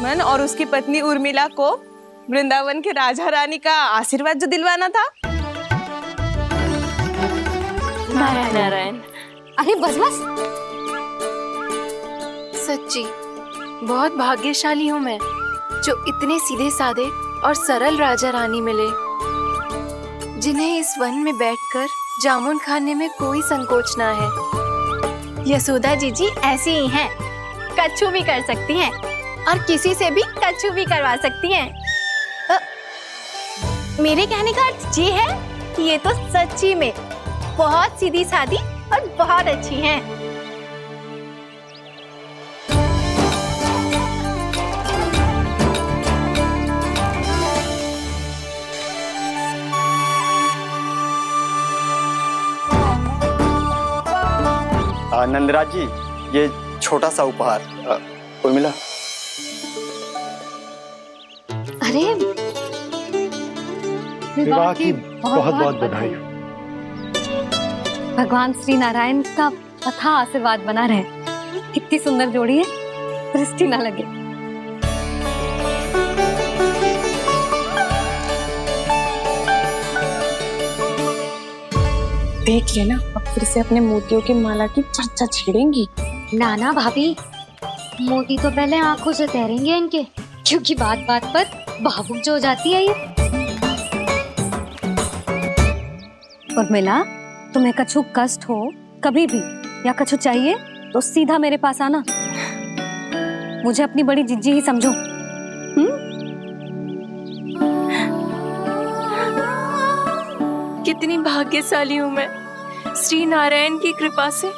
लक्ष्मण और उसकी पत्नी उर्मिला को वृंदावन के राजा रानी का आशीर्वाद जो दिलवाना था। नारायण नारायण। अरे बस बस। सच्ची बहुत भाग्यशाली हूँ मैं, जो इतने सीधे साधे और सरल राजा रानी मिले, जिन्हें इस वन में बैठकर जामुन खाने में कोई संकोच ना है। यशोदा जीजी ऐसी ही हैं, कच्छू भी कर सकती हैं और किसी से भी कच्छू भी करवा सकती हैं। मेरे कहने का अर्थ ये है कि ये तो सच्ची में बहुत सीधी सादी और बहुत अच्छी हैं। नंदराज जी, ये छोटा सा उपहार। उर्मिला। अरे विवाह की बहुत बहुत बधाई। भगवान श्री नारायण का अथाह आशीर्वाद बना रहे। कितनी सुंदर जोड़ी है, दृष्टि ना लगे। देख लेना, अब फिर से अपने मोतियों की माला की चर्चा छेड़ेंगी। नाना भाभी, मोती तो पहले आंखों से तैरेंगे इनके, क्योंकि बात बात पर भावुक जो हो जाती है ये। उर्मिला, तुम्हें कछु कष्ट हो कभी भी या कछु चाहिए तो सीधा मेरे पास आना। मुझे अपनी बड़ी जिज्जी ही समझो। कितनी भाग्यशाली हूँ मैं, श्री नारायण की कृपा से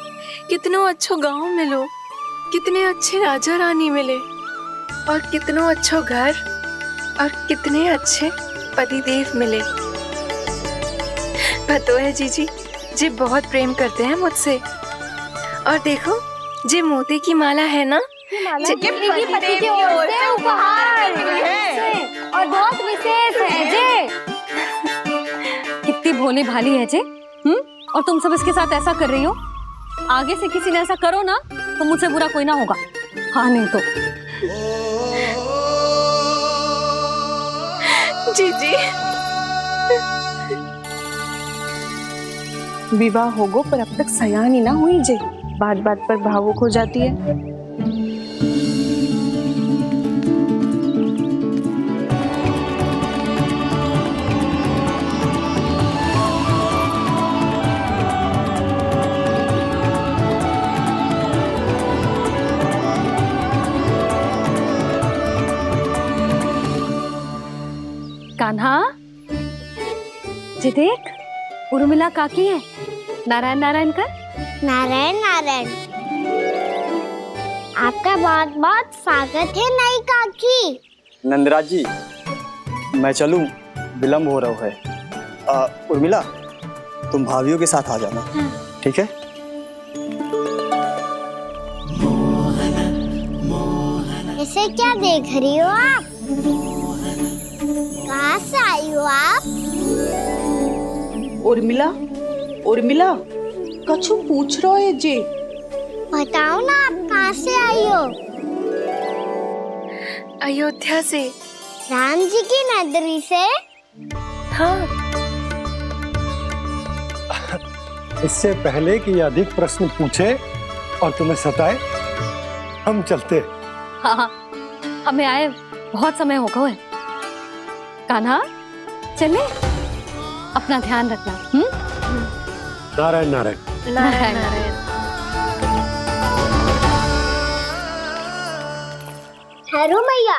कितनों अच्छो गांव मिलो, कितने अच्छे राजा रानी मिले, और कितनों अच्छो घर और कितने अच्छे पतिदेव मिले। पतो है जीजी, जी बहुत प्रेम करते हैं मुझसे। और देखो, जी मोती की माला है ना, पति की ओर से उपहार और बहुत विशेष है जे। कितनी भोली भाली है जे। और तुम सब इसके साथ ऐसा कर रही हो। आगे से किसी ने ऐसा करो ना तो मुझसे बुरा कोई ना होगा। हाँ नहीं तो। जीजी विवाह होगो पर अब तक सयान ही ना हुई जे, बात बात पर भावुक हो जाती है। कान्हा, जी देख, उर्मिला काकी है। नारायण नारायण कर। नारायण नारायण। आपका बहुत बहुत स्वागत है नई काकी। नंदराज जी, मैं चलूं, विलम्ब हो रहा है। उर्मिला, तुम भाभियों के साथ आ जाना, ठीक है? इसे क्या देख रही हो आप? कहाँ से आई हो आप? उर्मिला, उर्मिला, कछु पूछ रहे है जे। बताओ ना, आप कहाँ से आई हो? अयोध्या से। राम जी की नगरी से? हाँ। इससे पहले कि अधिक प्रश्न पूछे और तुम्हें सताए, हम चलते। हाँ, हमें आए बहुत समय हो गया है। कान्हा, चले, अपना ध्यान रखना। नारायण नारायण। नारायण नारायण। ठहरो मैया।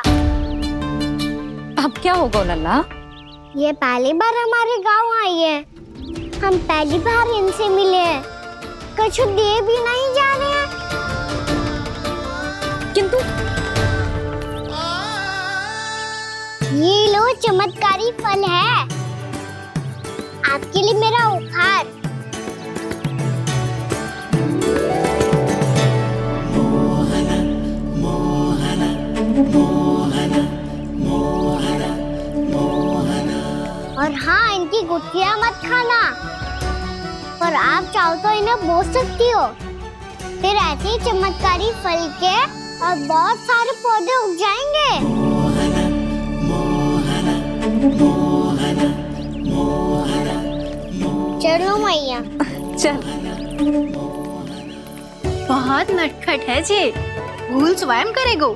अब क्या होगा लल्ला? ये पहली बार हमारे गांव आई है, हम पहली बार इनसे मिले हैं, कुछ दे भी नहीं जा रहे हैं। किंतु ये लो, चमत्कारी फल है आपके लिए, मेरा उपहार। और हाँ, इनकी गुठलियां मत खाना, पर आप चाहो तो इन्हें बोल सकती हो। फिर ऐसे ही चमत्कारी फल के और बहुत सारे पौधे उग जाएंगे। चलो मैया। चल। बहुत नटखट है जी, भूल स्वयं करेगो,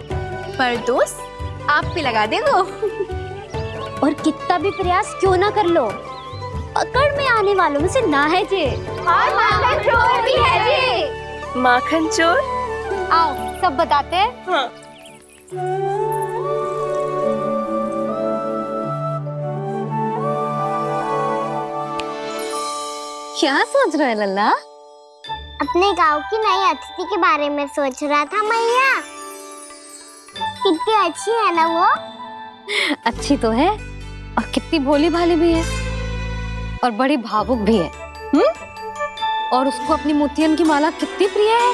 पर दोस्त आप पे लगा देगो। और कितना भी प्रयास क्यों ना कर लो, पकड़ में आने वालों में से ना है जी। और माखन चोर भी है जी। माखन चोर? आओ सब बताते हैं। हाँ। क्या सोच रहे है लल्ला? अपने गांव की नई अतिथि के बारे में सोच रहा था मैया। कितनी अच्छी है ना वो। अच्छी तो है और कितनी भोली भाली भी है और बड़ी भावुक भी है। और उसको अपनी मोतियन की माला कितनी प्रिय है।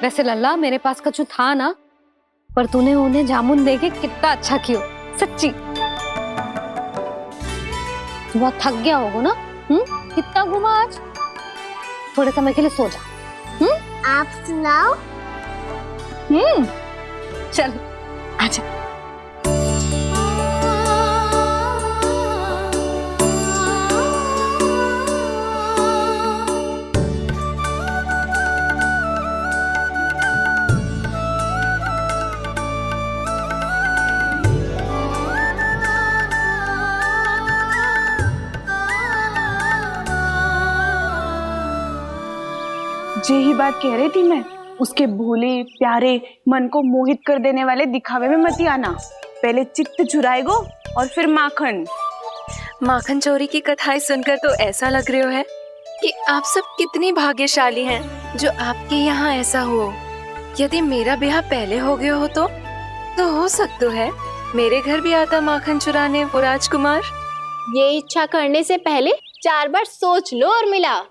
वैसे लल्ला मेरे पास कछु था ना, पर तूने उन्हें जामुन देके कितना अच्छा कियो, सच्ची। तू बहुत थक गया होगा ना? कितना घूमा आज? थोड़े समय के लिए सो जा। आप सुनाओ। चल आजा। यही बात कह रही थी मैं, उसके भोले प्यारे मन को मोहित कर देने वाले दिखावे में मत आना। पहले चित्त चुराएगो और फिर माखन। माखन चोरी की कथाएं सुनकर तो ऐसा लग रहा है कि आप सब कितनी भाग्यशाली हैं जो आपके यहाँ ऐसा हो। यदि मेरा ब्याह पहले हो गया हो तो हो सकता है मेरे घर भी आता माखन चुराने वो राजकुमार। ये इच्छा करने से पहले 4 बार सोच लो और मिला।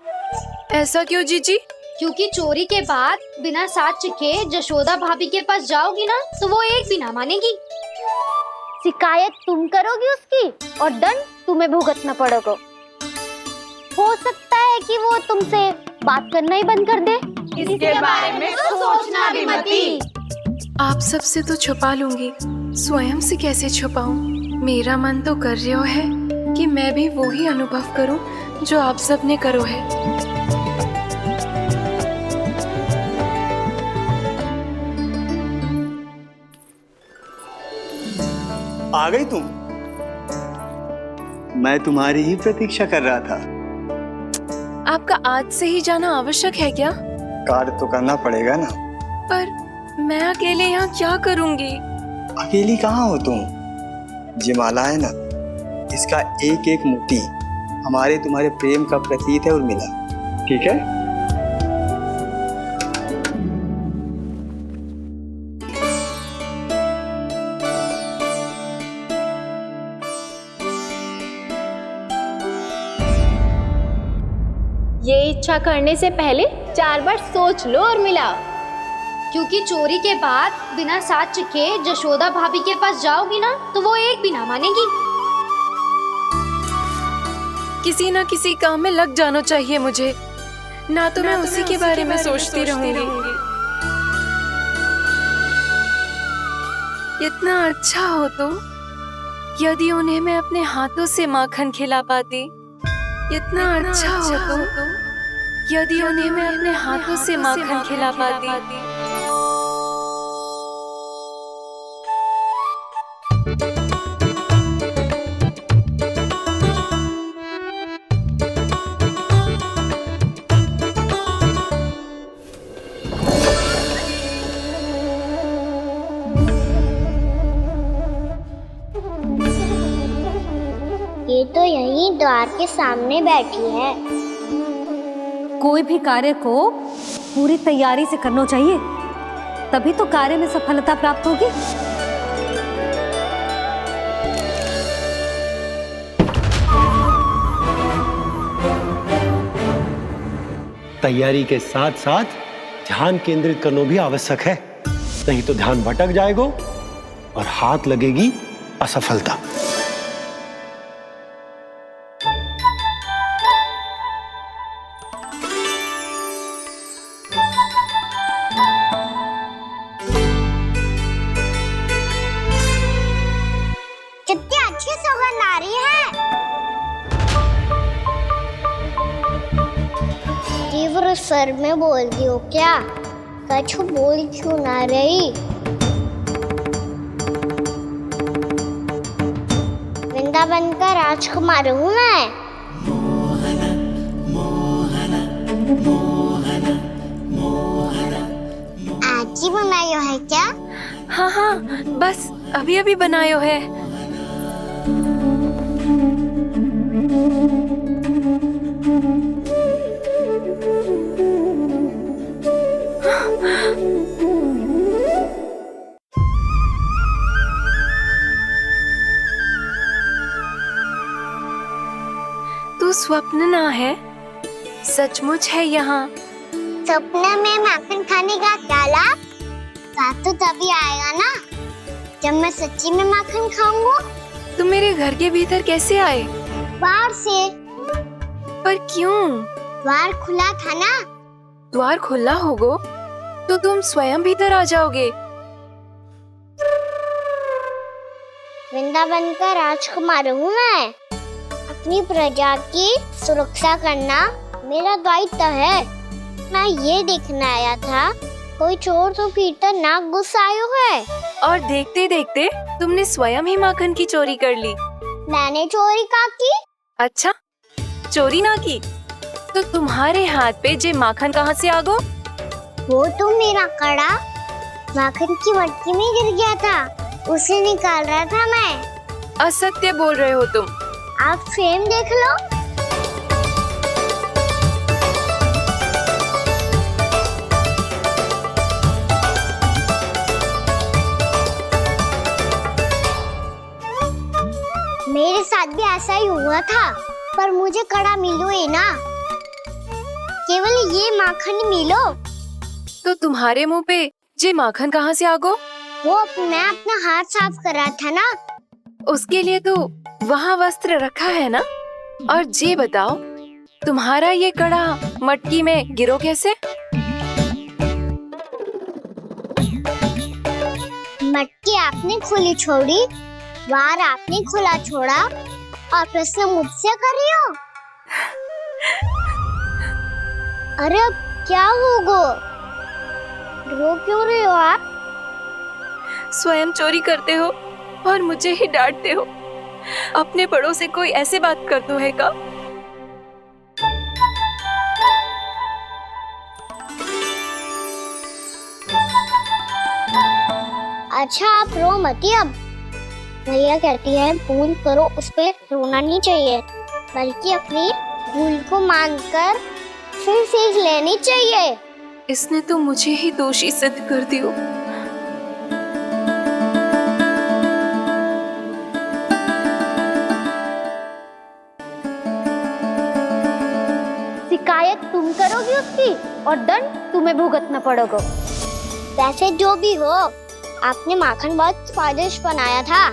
ऐसा क्यों जीजी? क्योंकि चोरी के बाद बिना साथ चिखे जशोदा भाभी के पास जाओगी ना तो वो एक भी ना मानेगी। शिकायत तुम करोगी उसकी और दंड तुम्हें भुगतना पड़ेगा। हो सकता है कि वो तुमसे बात करना ही बंद कर दे। इसके बारे में तो सोचना भी मती। आप सबसे तो छुपा लूंगी, स्वयं से कैसे छुपाऊं? मेरा मन तो कर रहा है कि मैं भी वो ही अनुभव करूं जो आप सब ने करो है। आ गई तुम? मैं तुम्हारी ही प्रतीक्षा कर रहा था। आपका आज से ही जाना आवश्यक है क्या? कार्य तो करना पड़ेगा ना। पर मैं अकेले यहाँ क्या करूंगी? अकेली कहाँ हो तुम? ये माला है ना, इसका एक एक मोती हमारे तुम्हारे प्रेम का प्रतीक है उर्मिला, ठीक है? ये इच्छा करने से पहले 4 बार सोच लो और मिला। क्योंकि चोरी के बाद बिना साथ चिखे जशोदा भाभी के पास जाओगी ना तो वो एक भी ना मानेगी। किसी ना किसी काम में लग जाना चाहिए मुझे, ना तो मैं उसी के बारे में सोचती रहूंगी। इतना अच्छा हो तो यदि उन्हें मैं अपने हाथों से माखन खिला पाती। इतना अच्छा हो तो यदि उन्हें मैं अपने हाथों से माखन खिला पाती। ये तो यहीं द्वार के सामने बैठी है। कोई भी कार्य को पूरी तैयारी से करना चाहिए, तभी तो कार्य में सफलता प्राप्त होगी। तैयारी के साथ साथ ध्यान केंद्रित करना भी आवश्यक है, नहीं तो ध्यान भटक जाएगा और हाथ लगेगी असफलता। सर में बोलती हो क्या? कछु बोल क्यों ना रही? वृंदावन का राजकुमार हूँ मैं। आज ही बनायो है क्या? हाँ हाँ, बस अभी अभी बनायो है। तू स्वप्न ना है, सचमुच है यहाँ। सपने में माखन खाने का क्या लाभ? बात तो तभी आएगा ना जब मैं सच्ची में माखन खाऊंगा। तुम मेरे घर के भीतर कैसे आए? बाहर से। पर क्यों? द्वार खुला था ना। द्वार खुला होगा तो तुम स्वयं भीतर आ जाओगे। वृंदावन का राजकुमार हूँ मैं। अपनी प्रजा की सुरक्षा करना मेरा दायित्व है। मैं ये देखने आया था कोई चोर तो भीतर ना घुस आयो है। और देखते देखते तुमने स्वयं ही माखन की चोरी कर ली। मैंने चोरी का की? अच्छा, चोरी ना की तो तुम्हारे हाथ पे जे माखन कहाँ से आ गो? वो तो मेरा कड़ा माखन की मटकी में गिर गया था, उसे निकाल रहा था मैं। असत्य बोल रहे हो तुम। आप फ्रेम देख लो। मेरे साथ भी ऐसा ही हुआ था, पर मुझे कड़ा मिलो ही ना, केवल ये माखन मिलो। तो तुम्हारे मुंह पे जे माखन कहाँ से आ गो? वो मैं अपना हाथ साफ कर रहा था ना। उसके लिए तो वहाँ वस्त्र रखा है ना। और जे बताओ, तुम्हारा ये कड़ा मटकी में गिरो कैसे? मटकी आपने खुली छोड़ी, द्वार आपने खुला छोड़ा, और प्रश्न मुझसे कर रही हो? अरे अब क्या होगा? रो क्यों रहे हो आप? स्वयं चोरी करते हो और मुझे ही डांटते हो। अपने बड़ों से कोई ऐसे बात करते है का? अच्छा आप रो मती। अब भैया कहती है भूल करो, उस पे रोना नहीं चाहिए, बल्कि अपनी भूल को मानकर फिर सीख लेनी चाहिए। इसने तो मुझे ही दोषी सिद्ध कर दियो। शिकायत तुम करोगी उसकी और दंड तुम्हें भुगतना पड़ेगा। वैसे जो भी हो, आपने माखन बहुत स्वादिष्ट बनाया था।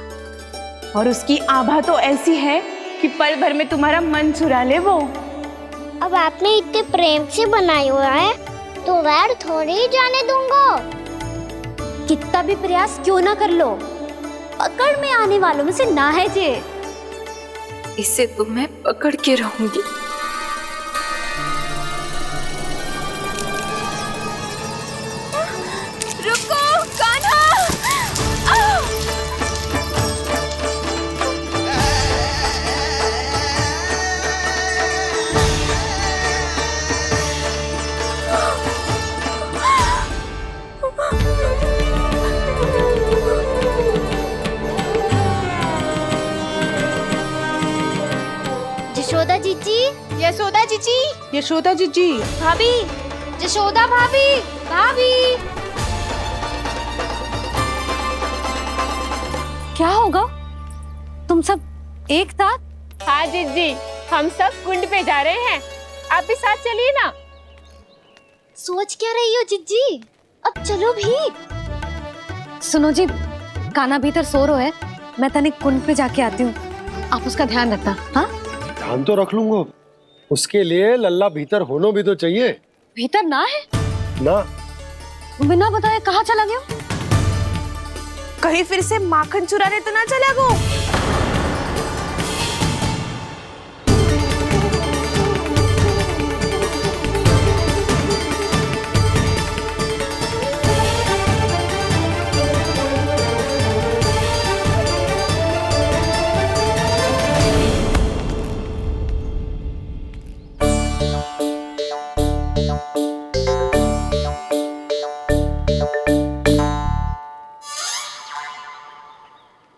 और उसकी आभा तो ऐसी है कि पल भर में तुम्हारा मन चुरा ले वो। अब आपने इतने प्रेम से बनाया हुआ है तो वैर थोड़ी ही जाने दूंगा। कितना भी प्रयास क्यों ना कर लो, पकड़ में आने वालों में से ना है जे। इसे तो मैं पकड़ के रहूंगी। रुको कान्हा! यशोदा जीजी, यशोदा जीजी, यशोदा जीजी, भाभी, यशोदा भाभी, भाभी। क्या होगा? तुम सब एक साथ? हाँ जीजी, हम सब कुंड पे जा रहे हैं, आप भी साथ चलिए ना। सोच क्या रही हो जीजी? अब चलो भी। सुनो जी, कान्हा भीतर सो रो है, मैं तनिक कुंड पे जाके आती हूँ, आप उसका ध्यान रखना। हाँ, ध्यान तो रख लूंगा, उसके लिए लल्ला भीतर होना भी तो चाहिए। भीतर ना है? ना, बिना बताए कहाँ चला गया? कहीं फिर से माखन चुराने तो ना चला गो।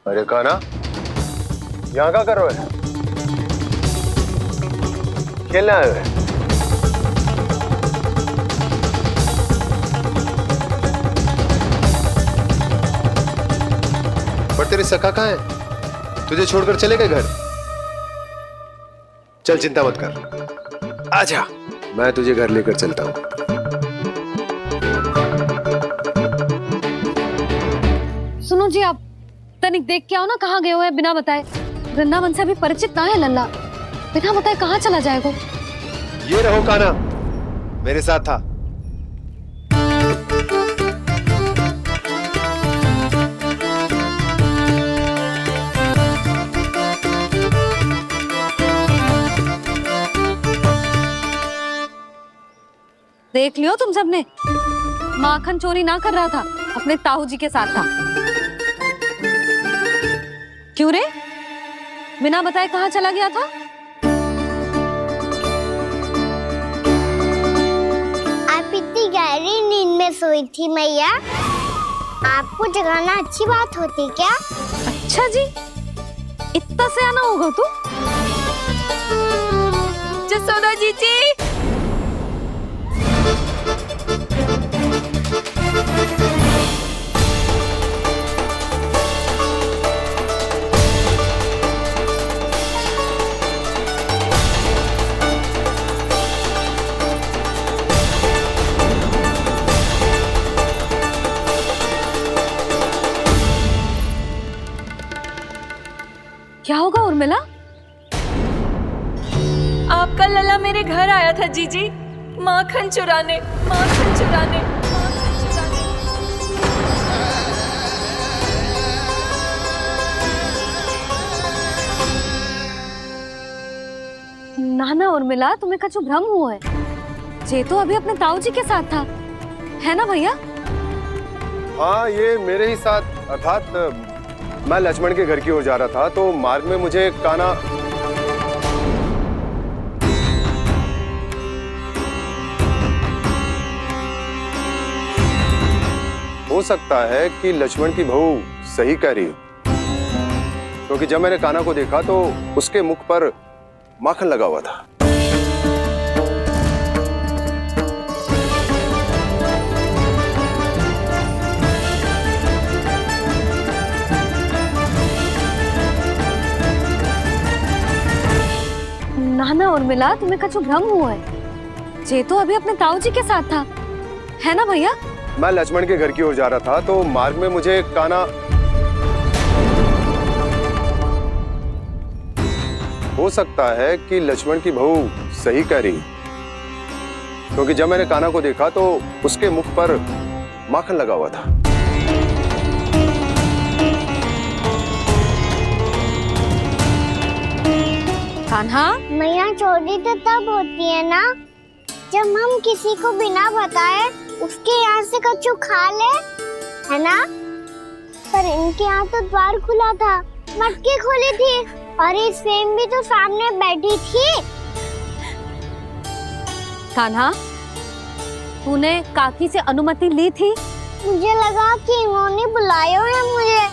अरे कान्हा, यहाँ क्या कर रहे हो? खेलने आए हुए? पर तेरी सखा कहाँ है? तुझे छोड़कर चले गए घर? चल चिंता मत कर, आजा, मैं तुझे घर लेकर चलता हूँ। सुनो जी, आप तनिक देख के आओ ना कहाँ गए हुए हैं बिना बताए। वृंदावन से अभी परिचित ना है लल्ला, बिना बताए कहाँ चला जाएगा। ये रहो कान्हा, मेरे साथ था। देख लियो तुम सबने, माखन चोरी ना कर रहा था, अपने ताऊ जी के साथ था। क्यों रे, बिना बताए कहाँ चला गया था? आप इतनी गहरी नींद में सोई थी मैया, आपको जगाना अच्छी बात होती क्या? अच्छा जी, इतना सयाना होगा तू? जसोदा जीजी, क्या होगा उर्मिला? आपका लल्ला मेरे घर आया था जीजी, माखन चुराने, माखन चुराने, माखन चुराने। ना ना उर्मिला, तुम्हें कछु भ्रम हुआ है। जे तो अभी अपने ताऊ जी के साथ था, है ना भैया? हाँ, ये मेरे ही साथ, अर्थात मैं लक्ष्मण के घर की ओर जा रहा था, तो मार्ग में मुझे कान्हा हो सकता है कि लक्ष्मण की बहू सही कह रही हो, क्योंकि जब मैंने कान्हा को देखा तो उसके मुख पर माखन लगा हुआ था। ना ना उर्मिला, तुम्हें कछु भ्रम हुआ है। जे तो अभी अपने ताऊ जी के साथ था, है ना भैया? मैं लक्ष्मण के घर की ओर जा रहा था, तो मार्ग में मुझे कान्हा हो सकता है कि लक्ष्मण की बहू सही कह रही, क्योंकि जब मैंने कान्हा को देखा तो उसके मुख पर माखन लगा हुआ था। कान्हा, मैया चोरी तो तब होती है ना जब हम किसी को बिना बताए उसके यहाँ से कछु खा ले, है ना? पर इनके यहाँ तो द्वार खुला था, मटकी खोली थी और ये सेम भी तो सामने बैठी थी। कान्हा, तूने काकी से अनुमति ली थी? मुझे लगा कि इन्होंने बुलाया है मुझे।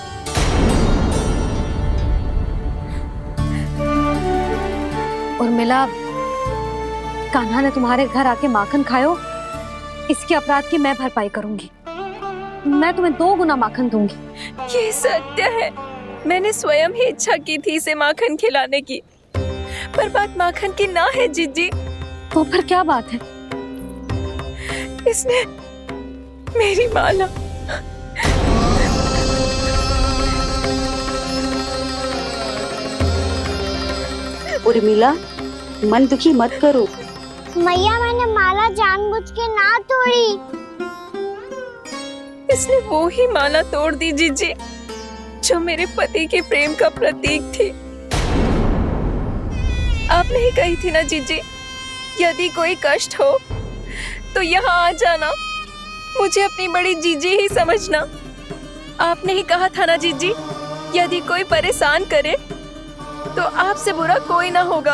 उर्मिला, कान्हा ने तुम्हारे घर आके माखन खायो, इसके अपराध की मैं भरपाई करूंगी। मैं तुम्हें 2 गुना माखन दूंगी। ये सत्य है, मैंने स्वयं ही इच्छा की थी इसे माखन खिलाने की, पर बात माखन की ना है जीजी। तो फिर क्या बात है? इसने मेरी माला उर्मिला, मन दुखी मत करो। मैया, मैंने माला जानबूझ के ना तोड़ी। इसने वो ही माला तोड़ दी जीजी, जो मेरे पति के प्रेम का प्रतीक थी। आपने ही कही थी ना जीजी, यदि कोई कष्ट हो तो यहाँ आ जाना, मुझे अपनी बड़ी जीजी ही समझना। आपने ही कहा था ना जीजी, यदि कोई परेशान करे तो आपसे बुरा कोई ना होगा।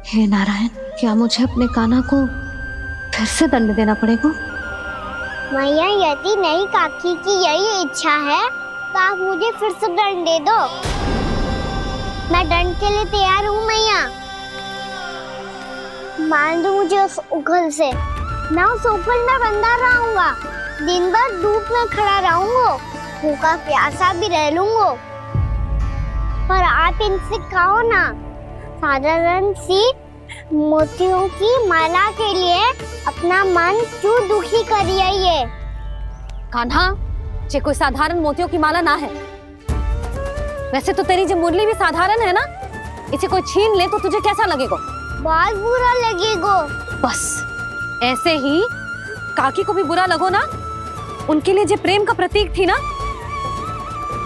हे नारायण, क्या मुझे अपने कान्हा को फिर से दंड देना पड़ेगा। मैया यदि नहीं काकी की यही इच्छा है तो आप मुझे फिर से दंड दे दो। मैं दंड के लिए तैयार हूँ मैया। मान दो मुझे उस उखल से। मैं उस उखल में बंधा रहूंगा, दिन भर धूप में खड़ा रहूंगा, भूखा प्यासा भी रह लूंगा। पर आप इनसे कहो ना, साधारण सी मोतियों की माला के लिए अपना मन क्यों दुखी करिए ये। कान्हा, ये कोई साधारण मोतियों की माला ना है। वैसे तो तेरी जो मुरली भी साधारण है ना, इसे कोई छीन ले तो तुझे कैसा लगेगा? बहुत बुरा लगेगा। बस ऐसे ही काकी को भी बुरा लगो ना। उनके लिए जो प्रेम का प्रतीक थी ना,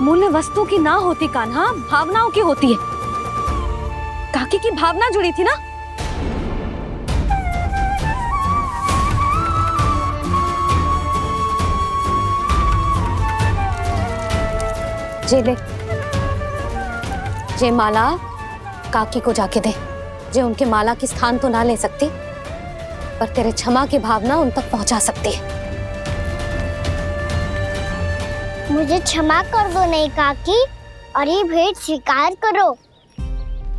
मूल्य वस्तु की ना होती कान्हा, भावनाओं की होती है। काकी की भावना जुड़ी थी ना। जे ले, जे माला काकी को जाके दे। जे उनके माला की स्थान तो ना ले सकती, पर तेरे क्षमा की भावना उन तक पहुंचा सकती है। मुझे क्षमा कर दो नहीं काकी, और ये भेंट स्वीकार करो।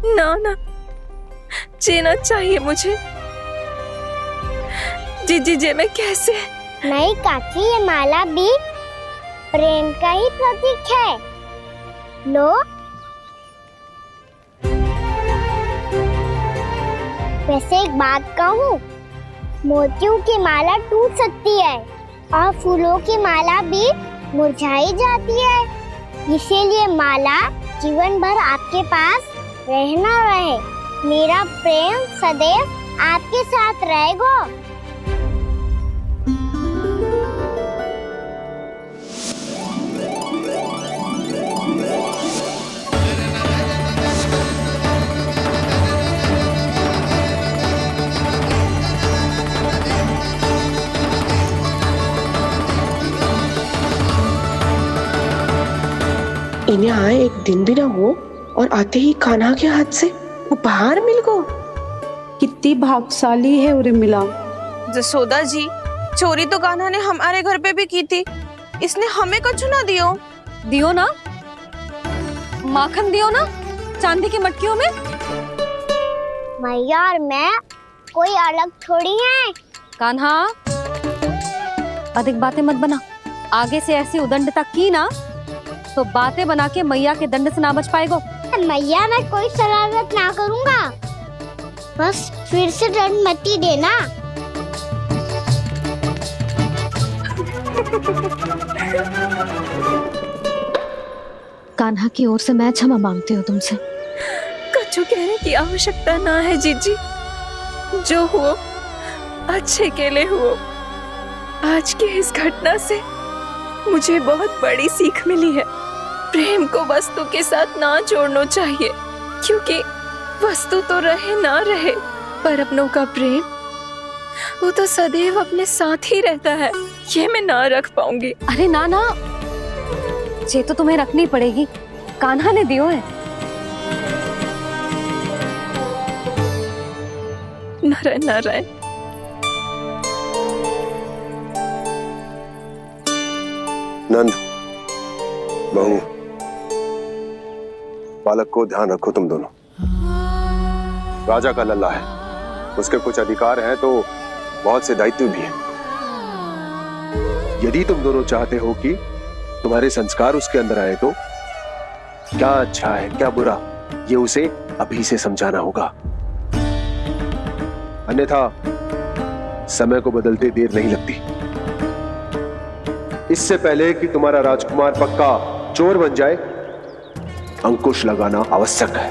ना ना, जीना चाहिए मुझे। जीजी जे मैं कैसे? नहीं काकी, ये माला भी प्रेम का ही प्रतीक है। लो। वैसे एक बात कहूँ, मोतियों की माला टूट सकती है और फूलों की माला भी मुरझाई जाती है। इसीलिए माला जीवन भर आपके पास रहना रहे। मेरा प्रेम सदैव आपके साथ रहेगा। इन्हें आए एक दिन भी ना हो और आते ही कान्हा के हाथ से उपहार मिल गो। कितनी भाग्यशाली है उर्मिला। जसोदा जी, चोरी तो कान्हा ने हमारे घर पे भी की थी। इसने हमें कुछ ना दियो। दियो ना, माखन दियो ना, चांदी की मटकियों में। मैया और मैं कोई अलग थोड़ी हैं। कान्हा, अधिक बातें मत बना। आगे से ऐसी उदंडता की ना तो बातें बना के मैया के दंड से ना बच पाएगो। मैया, मैं कोई शरारत ना करूंगा, बस फिर से दंड मत ही देना। कान्हा की ओर से मैं क्षमा मांगती हूँ तुमसे। कछु कहने की आवश्यकता ना है जीजी। जो हुआ अच्छे के लिए हुआ। आज की इस घटना से मुझे बहुत बड़ी सीख मिली है। प्रेम को वस्तु के साथ ना जोड़ना चाहिए, क्योंकि वस्तु तो रहे ना रहे, पर अपनों का प्रेम वो तो सदैव अपने साथ ही रहता है। ये मैं ना रख पाऊंगी। अरे ना ना, ये तो तुम्हें रखनी पड़ेगी। कान्हा ने दियो है। नारायण नारायण। नंद, बहू, बालक को ध्यान रखो तुम दोनों। राजा का लल्ला है, उसके कुछ अधिकार हैं तो बहुत से दायित्व भी हैं। यदि तुम दोनों चाहते हो कि तुम्हारे संस्कार उसके अंदर आए तो क्या अच्छा है क्या बुरा, ये उसे अभी से समझाना होगा। अन्यथा समय को बदलते देर नहीं लगती। इससे पहले कि तुम्हारा राजकुमार पक्का चोर बन जाए, अंकुश लगाना आवश्यक है।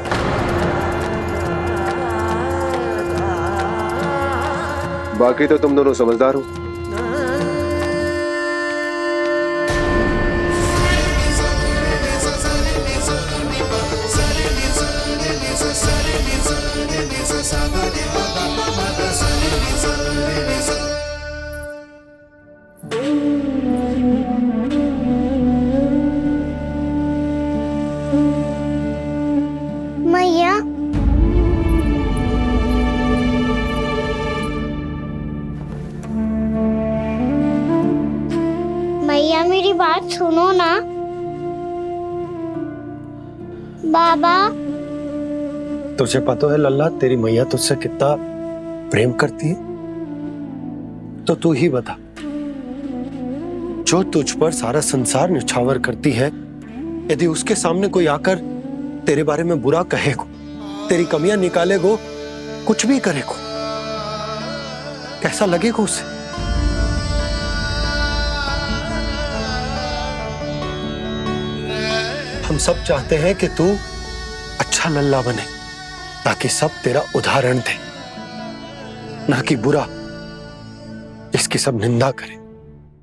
बाकी तो तुम दोनों समझदार हो। मैया, भैया मेरी बात सुनो ना। बाबा, तुझे पता है लल्ला, तेरी मैया तुझसे कितना प्रेम करती है? तो तू ही बता, जो तुझ पर सारा संसार न्यौछावर करती है, यदि उसके सामने कोई आकर तेरे बारे में बुरा कहेगो, तेरी कमियां निकालेगो, कुछ भी करेगो, कैसा लगेगा उसे? हम सब चाहते हैं कि तू अच्छा लल्ला बने, ताकि सब तेरा उदाहरण दे, ना कि बुरा जिसकी सब निंदा करे।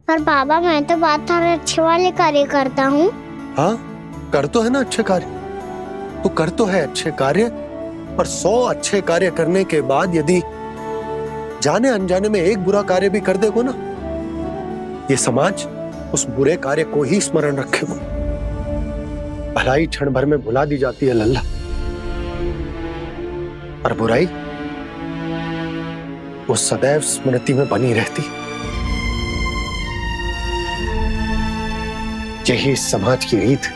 पर बाबा मैं तो बात हर अच्छे वाले कार्य करता हूँ। हाँ, कर तो है ना अच्छे कार्य, तू कर तो है अच्छे कार्य, पर 100 अच्छे कार्य करने के बाद यदि जाने अनजाने में एक बुरा कार्य भी कर देगो ना, ये समाज उस बुरे कार्य को ही स्मरण रखेगो। भलाई क्षण भर में भुला दी जाती है लल्ला, और बुराई वो सदैव स्मृति में बनी रहती। यही इस समाज की रीत।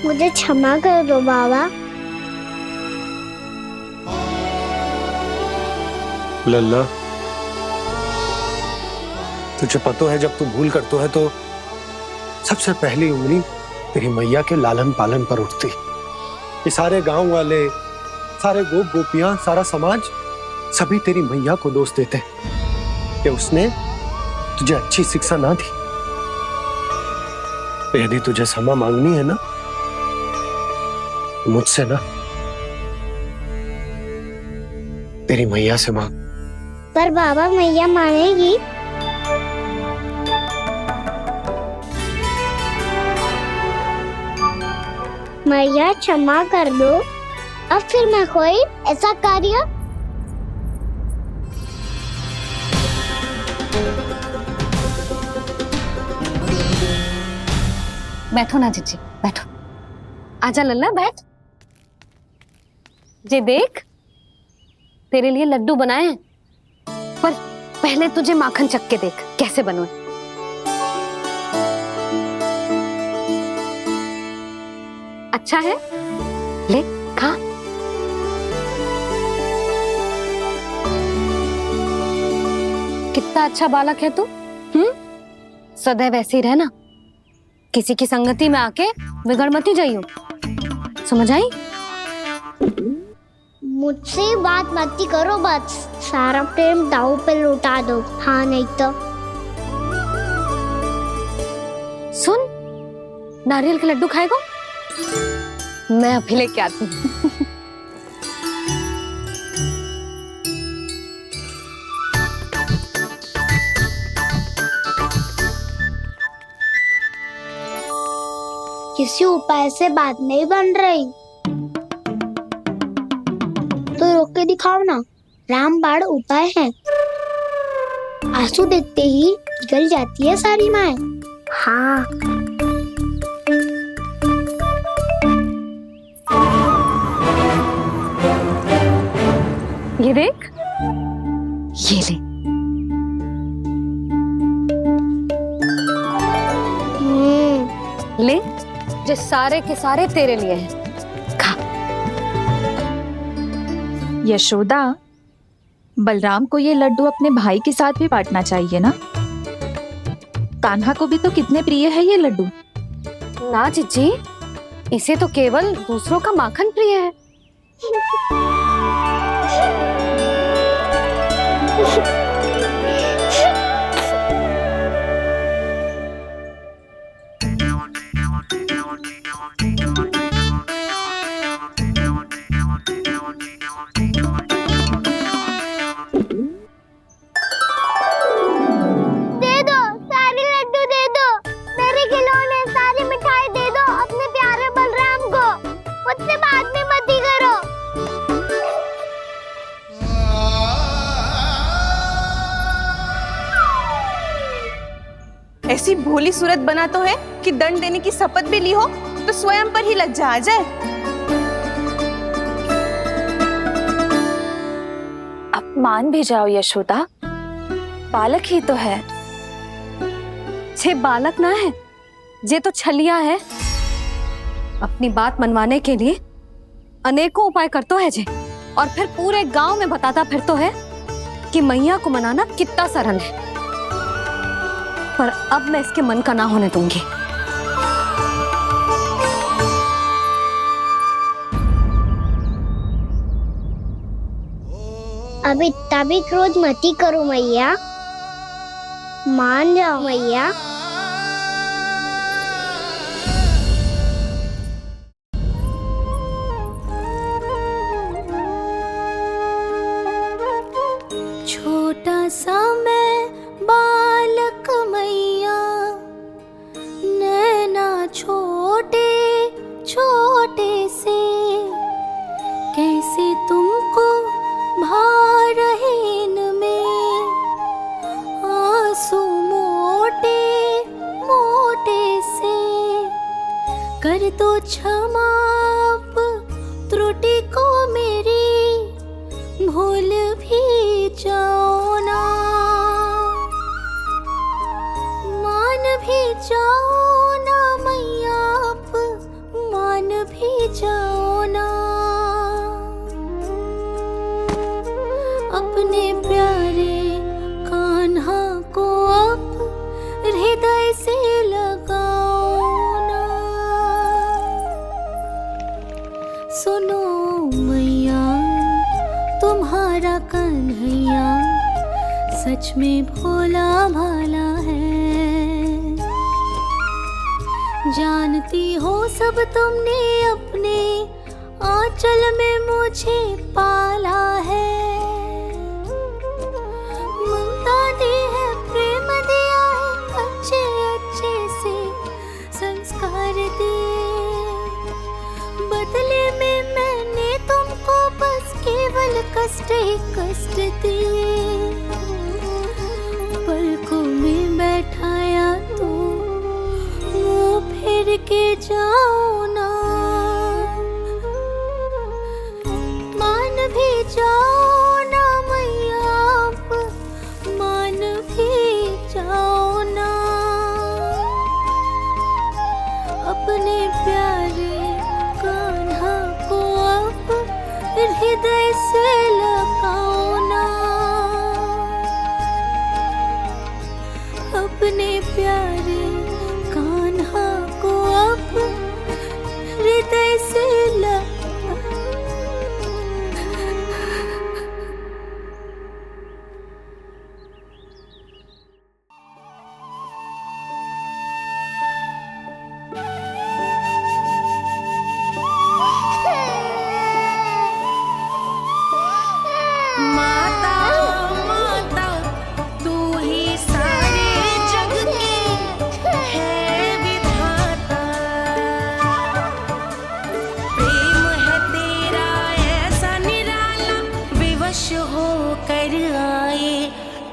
मुझे क्षमा कर दो बाबा। लल्ला, तुझे पता है जब तू भूल करतो है तो सबसे पहली उंगली तेरी मैया के लालन पालन पर उठती। ये सारे गांव वाले, सारे गोप गोपियां, सारा समाज सभी तेरी मैया को दोष देते कि उसने तुझे अच्छी शिक्षा ना दी। तो यदि तुझे क्षमा मांगनी है ना, मुझसे ना, तेरी मैया से मांग। पर बाबा मैया मानेगी? मैया क्षमा कर दो, अब फिर मैं कोई ऐसा कार्य। बैठो ना जीजी, बैठो। आजा लल्ला, बैठ। जे देख, तेरे लिए लड्डू बनाए हैं, पर पहले तुझे माखन चख के देख कैसे बनो। अच्छा है, ले खा। कितना अच्छा बालक है तू। सदैव ऐसे ही रहना, किसी की संगति में आके बिगड़ मती जाइयो, समझ आई? मुझसे बात मत करो, बस सारा प्रेम दाव पे लुटा दो। हाँ नहीं तो सुन, नारियल के लड्डू खाएगा? मैं अभी लेके आती हूँ। किसी उपाय से बात नहीं बन रही तो रोक के दिखाओ ना। रामबाण उपाय है, आंसू देखते ही जल जाती है सारी माए। हाँ, ये देख, ये ले। ले, जो सारे के सारे तेरे लिए हैं, खा। यशोदा, बलराम को ये लड्डू अपने भाई के साथ भी बांटना चाहिए ना। कान्हा को भी तो कितने प्रिय है ये लड्डू। ना जीजी, इसे तो केवल दूसरों का माखन प्रिय है। ऐसी भोली सूरत बना तो है कि दंड देने की शपथ भी ली हो तो स्वयं पर ही लज्जा आ जाए। अब मान भी जाओ यशोदा, बालक ही तो है, जे बालक ना है, जे तो छलिया है। अपनी बात मनवाने के लिए अनेकों उपाय करतो है जे, और फिर पूरे गांव में बताता फिरतो है कि मैया को मनाना कितना सरल है। पर अब मैं इसके मन का ना होने दूंगी। अब इतना भी क्रोध मती करो मैया, मान जाओ मैया। छोटा सा मैं बालक मैया, नैना छोटे छोटे से, कैसे तुमको भा रहे इनमें आंसू मोटे मोटे से। कर दो क्षमा त्रुटि को मेरी, भूल भी जाओ ना, मान भी जाओ ना मैया, आप मान भी जाओ ना। अपने प्यारे कान्हा को अब हृदय से लगाओ ना। सुनो मैया, तुम्हारा कन्हैया सच में भोला भाला है। जानती हो सब तुमने अपने आंचल में मुझे पाला है। ममता दी है, प्रेम दिया है, अच्छे अच्छे से संस्कार दिए। बदले में मैंने तुमको बस केवल कष्ट ही कष्ट दिए। पलकों में बैठाया तो मुंह फेर के जाओ ना, मान भी जाओ ना मैया, आप मान भी जाओ ना। अपने प्यारे कान्हा को अब हृदय से लगाओ ना। अपने प्यारे कान्हा को अब हृदय से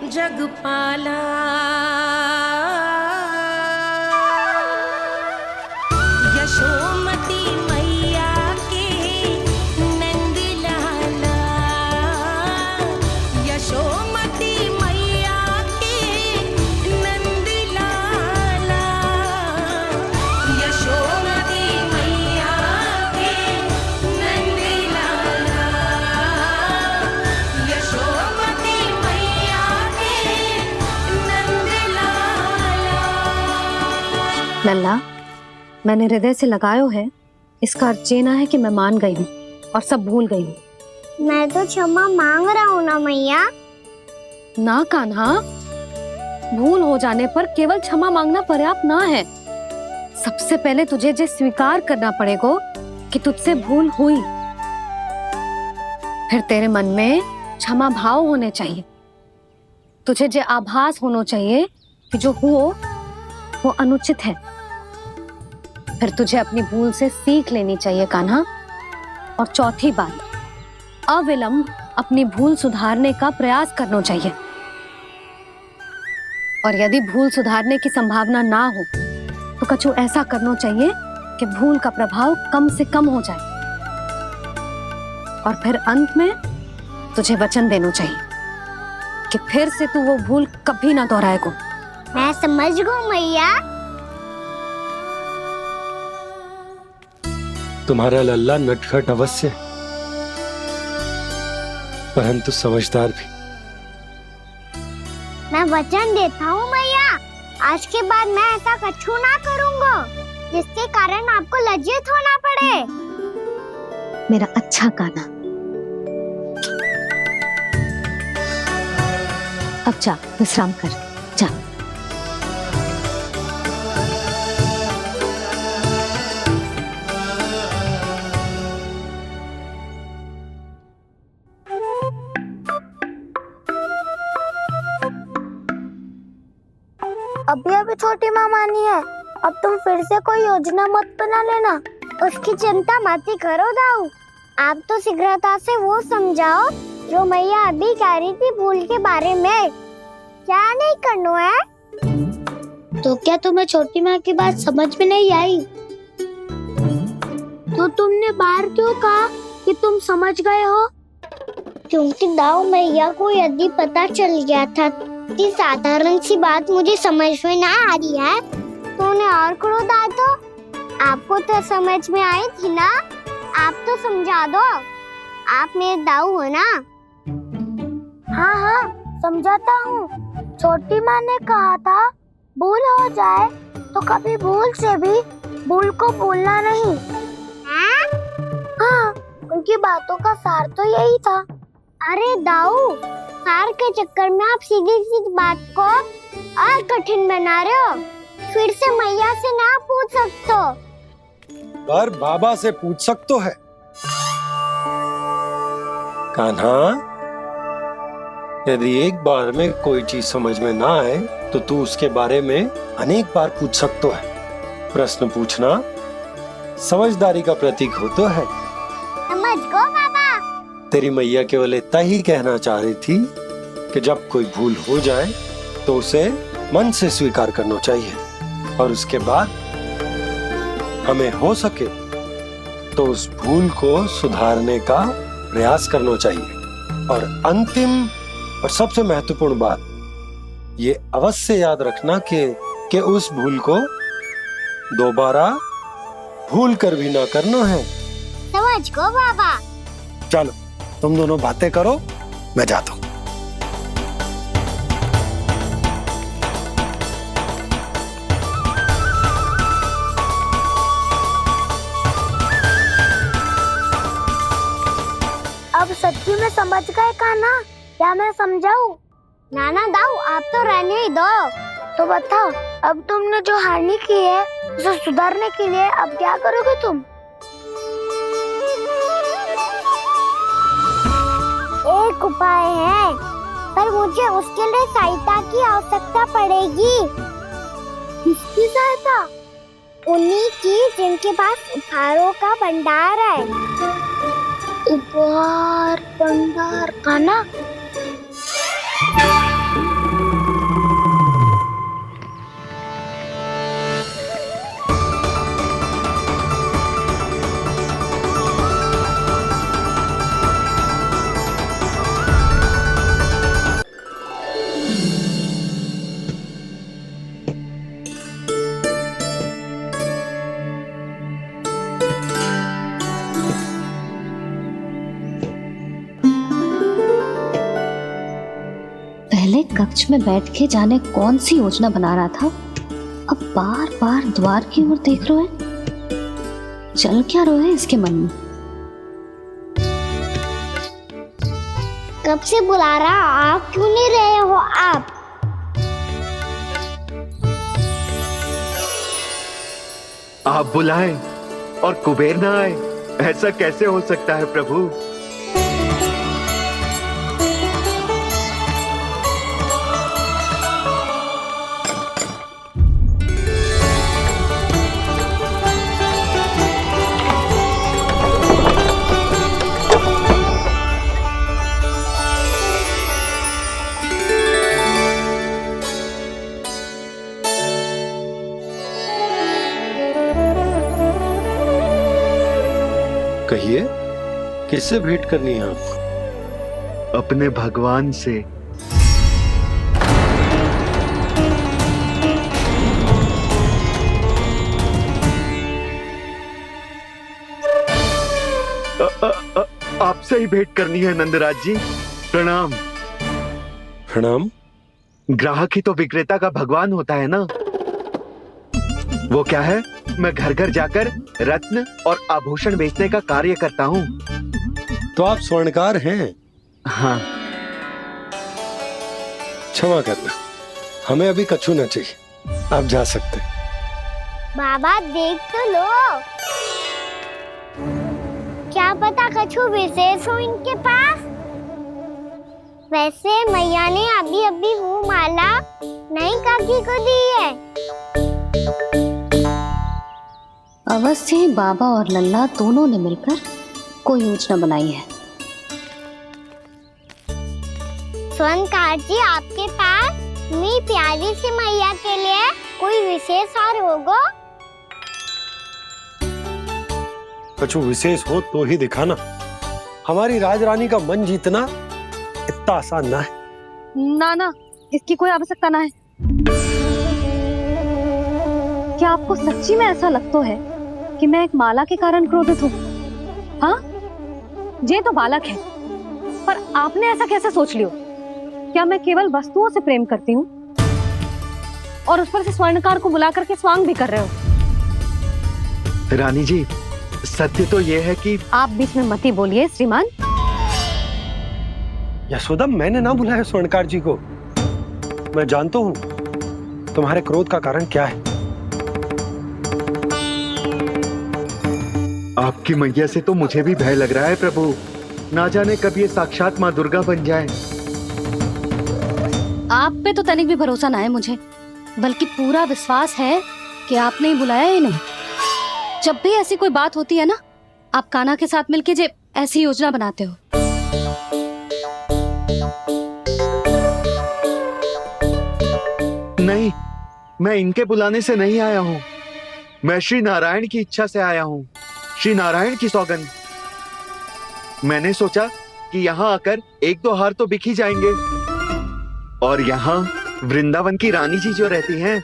जगपाला। यशोमती मैया के नंद लाला, यशोमती मैया के नंद लाला, यशोमती मैया के नंद लाला, यशोमती मैया लल्ला, मैंने हृदय से लगायो है, इसका अर्थ ये ना है कि मैं मान गई हूँ और सब भूल गई हूँ। मैं तो क्षमा मांग रहा हूँ ना मैया। ना कान्हा, भूल हो जाने पर केवल क्षमा मांगना पर्याप्त ना है। सबसे पहले तुझे जे स्वीकार करना पड़ेगा कि तुझसे भूल हुई। फिर तेरे मन में क्षमा भाव होने चाहिए। तुझे जे आभास होना चाहिए कि जो हुआ वो अनुचित है। फिर तुझे अपनी भूल से सीख लेनी चाहिए कान्हा। और चौथी बात, अविलंब अपनी भूल सुधारने का प्रयास करना चाहिए। और यदि भूल सुधारने की संभावना ना हो तो कछु ऐसा करना चाहिए कि भूल का प्रभाव कम से कम हो जाए। और फिर अंत में तुझे वचन देना चाहिए कि फिर से तू वो भूल कभी ना दोहराएगा। मैं समझ गई मैया। तुम्हारा लल्ला नटखट अवश्य, परंतु समझदार भी। मैं वचन देता हूँ मैया, आज के बाद मैं ऐसा कछु ना करूँगा जिसके कारण आपको लज्जित होना पड़े। मेरा अच्छा काना, अब जा विश्राम कर, जा। अभी अभी छोटी माँ मानी है, अब तुम फिर से कोई योजना मत बना लेना। उसकी चिंता मत ही करो दाऊ, आप तो शीघ्रता से वो समझाओ जो मैया अभी कह रही थी भूल के बारे में। क्या नहीं करना है? तो क्या तुम्हें छोटी माँ की बात समझ में नहीं आई? तो तुमने बाहर क्यों कहा कि तुम समझ गए हो? क्योंकि दाऊ मैया को यदि पता चल गया था कि साधारण सी बात मुझे समझ में ना आ रही है तो उन्हें और क्रोध आया। तो आपको तो समझ में आई थी ना, आप तो समझा दो, आप मेरे दाऊ हो ना। हाँ हाँ समझाता हूँ। छोटी माँ ने कहा था भूल हो जाए तो कभी भूल से भी भूल को भूलना नहीं। हाँ उनकी बातों का सार तो यही था। अरे दाऊ, सार के चक्कर में आप सीधी सीधी बात को और कठिन बना रहे हो। फिर से मैया से ना पूछ सकते हो, पर बाबा से पूछ सकते है। कान्हा, यदि एक बार में कोई चीज समझ में ना आए तो तू उसके बारे में अनेक बार पूछ सकते है। प्रश्न पूछना समझदारी का प्रतीक होता है। समझ गो बाबा। तेरी मैया केवल इतना ही कहना चाह रही थी कि जब कोई भूल हो जाए तो उसे मन से स्वीकार करना चाहिए और उसके बाद हमें हो सके तो उस भूल को सुधारने का प्रयास करना चाहिए। और अंतिम और सबसे महत्वपूर्ण बात ये अवश्य याद रखना कि उस भूल को दोबारा भूल कर भी ना करना है। समझ गो बाबा। चलो तुम दोनों बातें करो, मैं जाता हूँ। अब सच्ची में समझ गए कान्हा? क्या मैं समझाऊं? नाना दाऊ, आप तो रहने ही दो। तो बताओ, अब तुमने जो हानि की है उसे सुधारने के लिए अब क्या करोगे तुम? एक उपाय है, पर मुझे उसके लिए सहायता की आवश्यकता पड़ेगी। किसकी सहायता? उन्हीं की जिनके पास उपहारों का भंडार है। उपहार भंडार का ना? पहले कक्ष में बैठ के जाने कौन सी योजना बना रहा था, अब बार बार द्वार की ओर देख रहे हैं। चल क्या रहे हैं इसके मन में? कब से बुला रहा, आप क्यों नहीं रहे हो? आप बुलाएं और कुबेर ना आए, ऐसा कैसे हो सकता है प्रभु? कहिए, किससे भेंट करनी है आपको? अपने भगवान से। आपसे ही भेंट करनी है नंदराज जी। प्रणाम। प्रणाम। ग्राहक ही तो विक्रेता का भगवान होता है ना। वो क्या है, मैं घर घर जाकर रत्न और आभूषण बेचने का कार्य करता हूँ। तो आप स्वर्णकार हैं? हाँ। क्षमा करना, हमें अभी कछु न चाहिए, आप जा सकते हैं। बाबा देख तो लो, क्या पता कछु विशेष हो इनके पास। वैसे मैया ने अभी अभी वो माला नई काकी को दी है। अवश्य ही बाबा और लल्ला दोनों ने मिलकर कोई योजना बनाई है। स्वर्णकार जी, आपके पास मेरी प्यारी सी मैया के लिए कोई विशेष हार होगा? कछु विशेष हो तो ही दिखाना। हमारी राजरानी का मन जीतना इतना आसान ना है। ना ना, इसकी कोई आवश्यकता ना है। क्या आपको सच्ची में ऐसा लगता है कि मैं एक माला के कारण क्रोधित हूँ? हाँ, ये तो बालक है, पर आपने ऐसा कैसे सोच लियो? क्या मैं केवल वस्तुओं से प्रेम करती हूँ और उस पर से स्वर्णकार को बुला करके स्वांग भी कर रहे हो? रानी जी, सत्य तो ये है कि आप बीच में मत ही बोलिए श्रीमान। यशोदा, मैंने ना बुलाया स्वर्णकार जी को। मैं जानता हूँ तुम्हारे क्रोध का कारण क्या है। आपकी मैया से तो मुझे भी भय लग रहा है प्रभु। ना जाने कब ये साक्षात माँ दुर्गा बन जाए। आप पे तो तनिक भी भरोसा ना है मुझे, बल्कि पूरा विश्वास है कि आपने ही बुलाया ही नहीं। जब भी ऐसी कोई बात होती है ना, आप कान्हा के साथ मिलके जे ऐसी योजना बनाते हो। नहीं, मैं इनके बुलाने से नहीं आया हूँ। मैं श्री नारायण की इच्छा से आया हूँ, श्री नारायण की सौगंध। मैंने सोचा कि यहाँ आकर एक दो हार तो बिक ही जाएंगे। और यहाँ वृंदावन की रानी जी जो रहती हैं,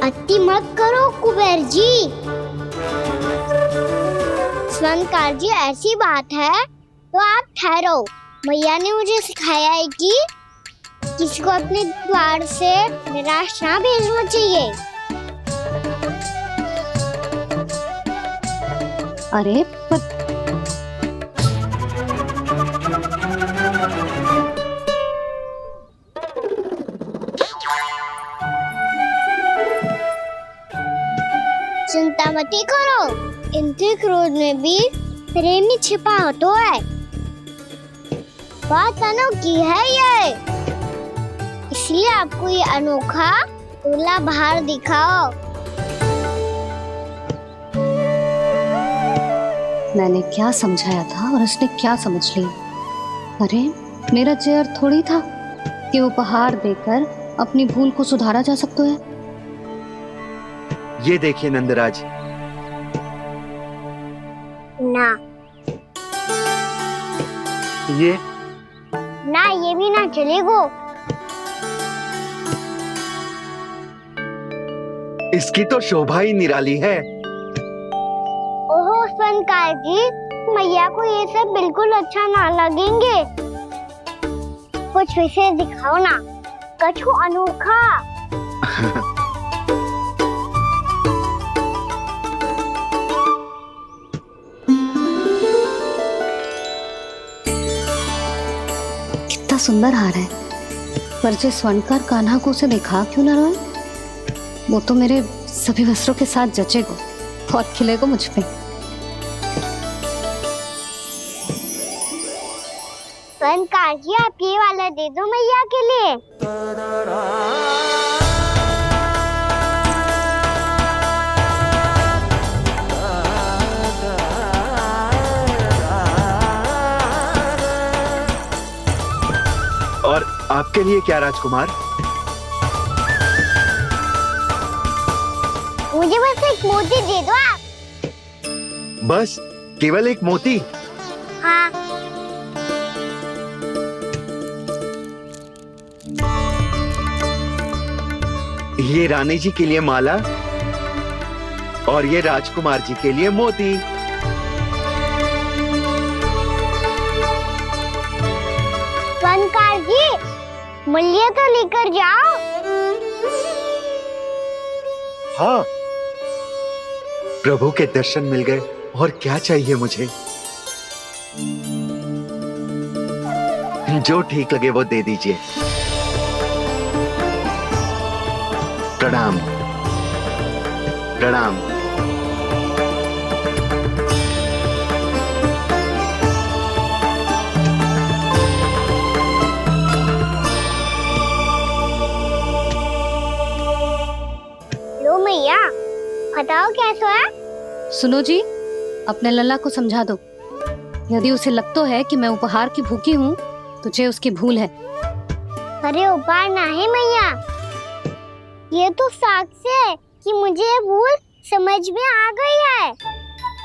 अति मत करो कुबेर जी। स्वर्णकार जी, ऐसी बात है तो आप ठहरो। मैया ने मुझे सिखाया है कि किसी को अपने द्वार से निराश ना भेजना चाहिए। अरे पर चिंता मत करो, इनके क्रोध में भी प्रेम ही छिपा होता है। बात अनोखी है ये, इसलिए आपको ये अनोखा दूल्हा बाहर दिखाओ। मैंने क्या समझाया था और उसने क्या समझ लिया? अरे मेरा चेयर थोड़ी था कि उपहार देकर अपनी भूल को सुधारा जा सकता है। ये देखिए नंदराज। ना ये ना, ये भी ना चलेगा। इसकी तो शोभा ही निराली है। ओहो स्वर्णकार जी, मैया को ये सब बिल्कुल अच्छा ना लगेंगे। कुछ विशेष दिखाओ ना, कछु अनोखा। कितना सुंदर हार है, पर जो स्वर्णकार कान्हा को उसे देखा क्यों ना रोए? वो तो मेरे सभी वस्त्रों के साथ जचेगा और खिलेगा मुझ पे। स्वर्णकार जी, आप ये वाला दे दो मैया के लिए। और आपके लिए क्या राजकुमार? मुझे बस एक मोती दे दो आप। बस केवल एक मोती? हाँ। ये रानी जी के लिए माला और ये राजकुमार जी के लिए मोती। फनकार जी, मूल्य तो लेकर जाओ। हाँ, प्रभु के दर्शन मिल गए, और क्या चाहिए मुझे? जो ठीक लगे वो दे दीजिए। प्रणाम प्रणाम। लो मैया, बताओ कैसा है? सुनो जी, अपने लल्ला को समझा दो। यदि उसे लगता है कि मैं उपहार की भूखी हूँ, तुझे उसकी भूल है। अरे उपहार नहीं मैया, ये तो साक्ष्य है कि मुझे ये भूल समझ में आ गई है,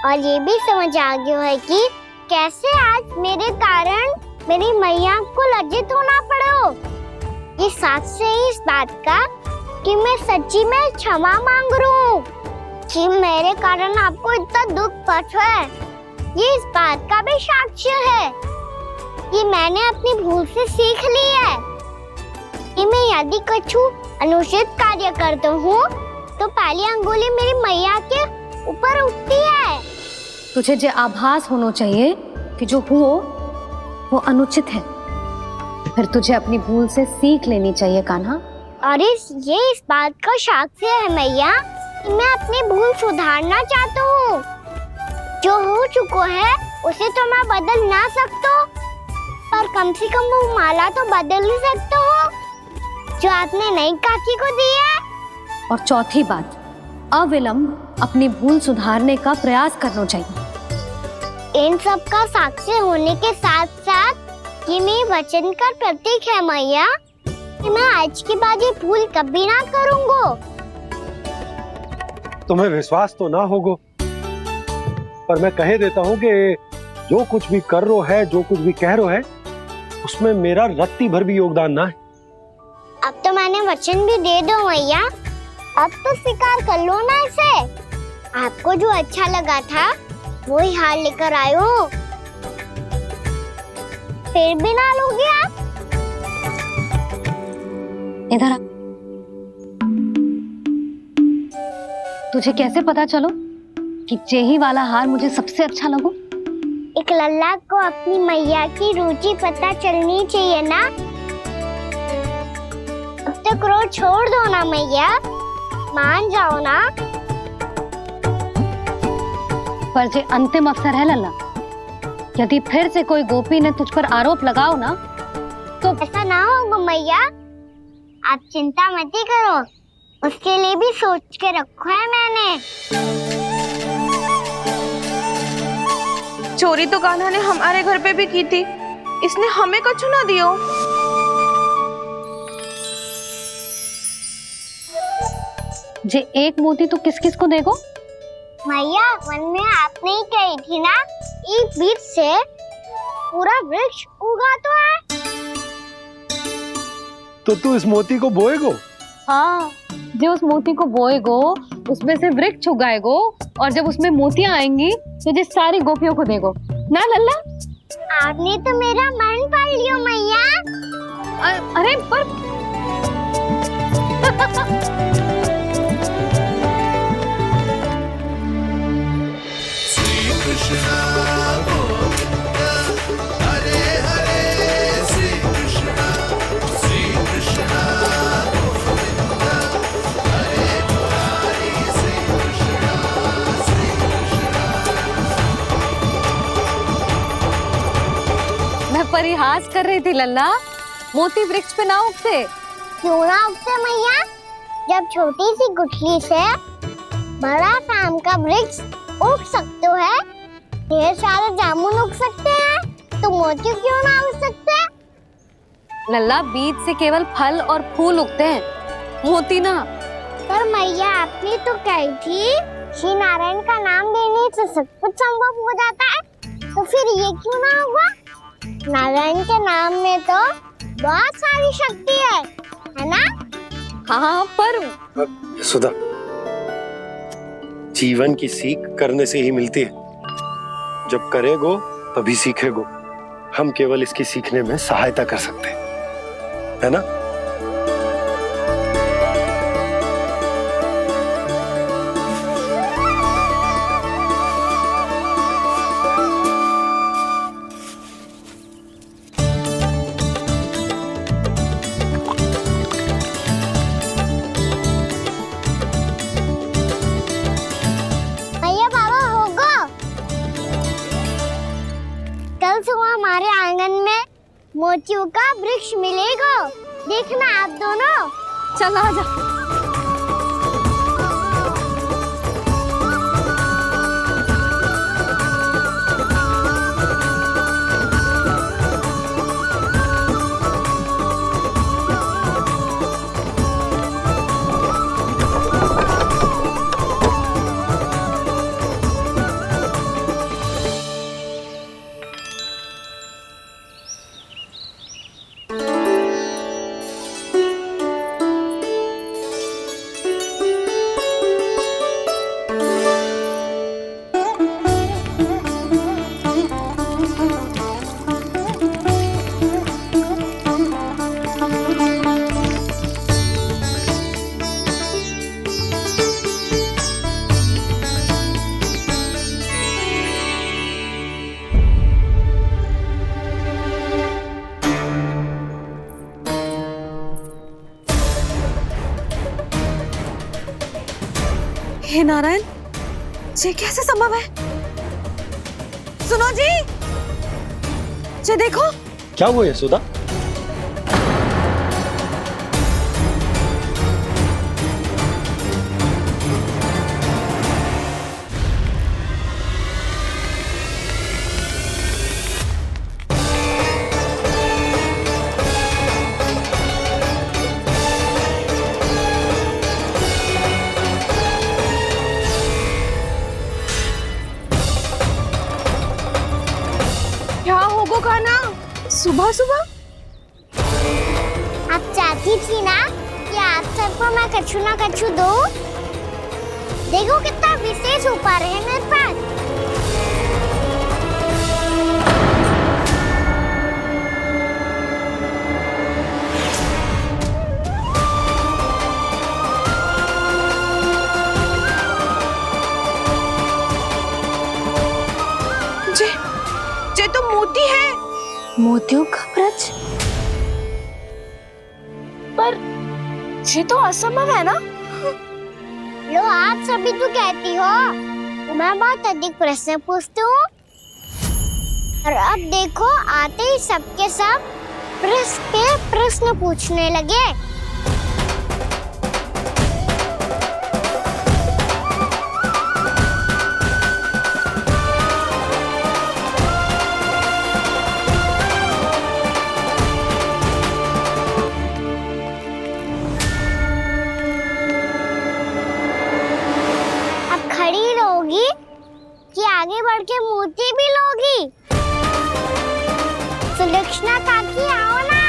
और ये भी समझ आ गया है कि कैसे आज मेरे कारण मेरी मैया को लज्जित होना पड़ो। ये साक्ष्य है इस बात का कि मैं सच्ची में क्षमा मांग रहा हूँ कि मेरे कारण आपको इतना दुख पहुंचा है। ये इस बात का भी साक्ष्य है कि मैंने अपनी भूल से सीख ली है कि मैं यदि कुछ अनुचित कार्य करता हूँ तो पहली अंगुली मेरी मैया के ऊपर उठती है। तुझे जो आभास होना चाहिए कि जो हुआ वो अनुचित है, फिर तुझे अपनी भूल से सीख लेनी चाहिए कान्हा। और ये इस बात का साक्ष्य है मैया कि मैं अपनी भूल सुधारना चाहता हूँ। जो हो चुका है उसे तो मैं बदल ना सकता, पर कम से कम वो माला तो बदल ही सकता हूँ जो आपने नई काकी को दी है। और चौथी बात, अविलंब अपनी भूल सुधारने का प्रयास करना चाहिए। इन सब का साक्षी होने के साथ साथ ये मेरे वचन का प्रतीक है मैया कि मैं आज के बाद ये भूल कभी ना करूँगा। तुम्हें विश्वास तो ना होगो, पर मैं कह देता हूँ कि जो कुछ भी कर रो है, जो कुछ भी कह रो है, उसमें मेरा रत्ती भर भी योगदान ना है। अब तो मैंने वचन भी दे दो मैया, अब तो स्वीकार कर लो ना इसे। आपको जो अच्छा लगा था वो ही हार लेकर आयो, फिर भी ना लोगे आप? इधर आ। तुझे कैसे पता चलो कि जेही वाला हार मुझे सबसे अच्छा लगो? एक लल्ला को अपनी मैया की रुचि पता चलनी चाहिए ना। अब तो क्रोध छोड़ दो ना मैया, मान जाओ ना। पर जे अंतिम अवसर है लल्ला, यदि फिर से कोई गोपी ने तुझ पर आरोप लगाओ ना तो ऐसा ना होगा मैया, आप चिंता मत करो, उसके लिए भी सोच के रखा है मैंने। चोरी तो कान्हा ने हमारे घर पे भी की थी, इसने हमें कछु ना दियो। जे एक मोती तो किस किस को देगो? मैया, मन में आपने ही कही थी ना, एक बीज से पूरा वृक्ष उगा तो है। तो तू इस मोती को बोएगो? हाँ, जो उस मोती को बोएगो उसमें से वृक्ष उगाएगो, और जब उसमें मोतियां आएंगी तो जो सारी गोपियों को देगो ना लल्ला। आपने तो मेरा मन पढ़ लियो मैया। अरे पर श्री कृष्ण गोविंद हरे हरे, श्री कृष्ण गोविंद हरे मुरारी, श्री कृष्ण मैं परिहास कर रही थी लल्ला, मोती वृक्ष पे ना उगते। क्यों ना उगते मैया? जब छोटी सी गुठली से बड़ा आम का वृक्ष उग सकते है, ढेर सारे जामुन उग सकते हैं, तो मोती क्यों ना उग सकते? लल्ला, बीज से केवल फल और फूल उगते हैं, मोती ना। पर मैया, आपने तो कही थी श्री नारायण का नाम लेने से सब कुछ संभव हो जाता है, तो फिर ये क्यों ना होगा? नारायण के नाम में तो बहुत सारी शक्ति है ना? हाँ, पर सुधा, जीवन की सीख करने से ही मिलती है। जब करेगो तभी सीखेगो। हम केवल इसकी सीखने में सहायता कर सकते हैं, है ना? भैया बाबा होगा, कल सुबह हमारे आंगन में मोतियों का वृक्ष मिलेगा। देखना आप दोनों। चल आ जा। हे नारायण, ये कैसे संभव है? सुनो जी, ये देखो। क्या हुआ यशोदा? क्या होगो खाना सुबह सुबह? आप चाहती थी ना कि आप सबको मैं कछु ना कछु दूं। देखो कितना विशेष उपहार है मेरे पास। ये तो मोती है। मोतियों का ब्रज? पर ये तो असंभव है ना। लो आप सभी तो कहती हो, मैं बहुत अधिक प्रश्न पूछती हूँ, और अब देखो आते ही सबके सब प्रश्न पे प्रश्न पूछने लगे। खड़ी रहोगी कि आगे बढ़ के मोती भी लोगी? सुलक्षणा काकी आओ ना।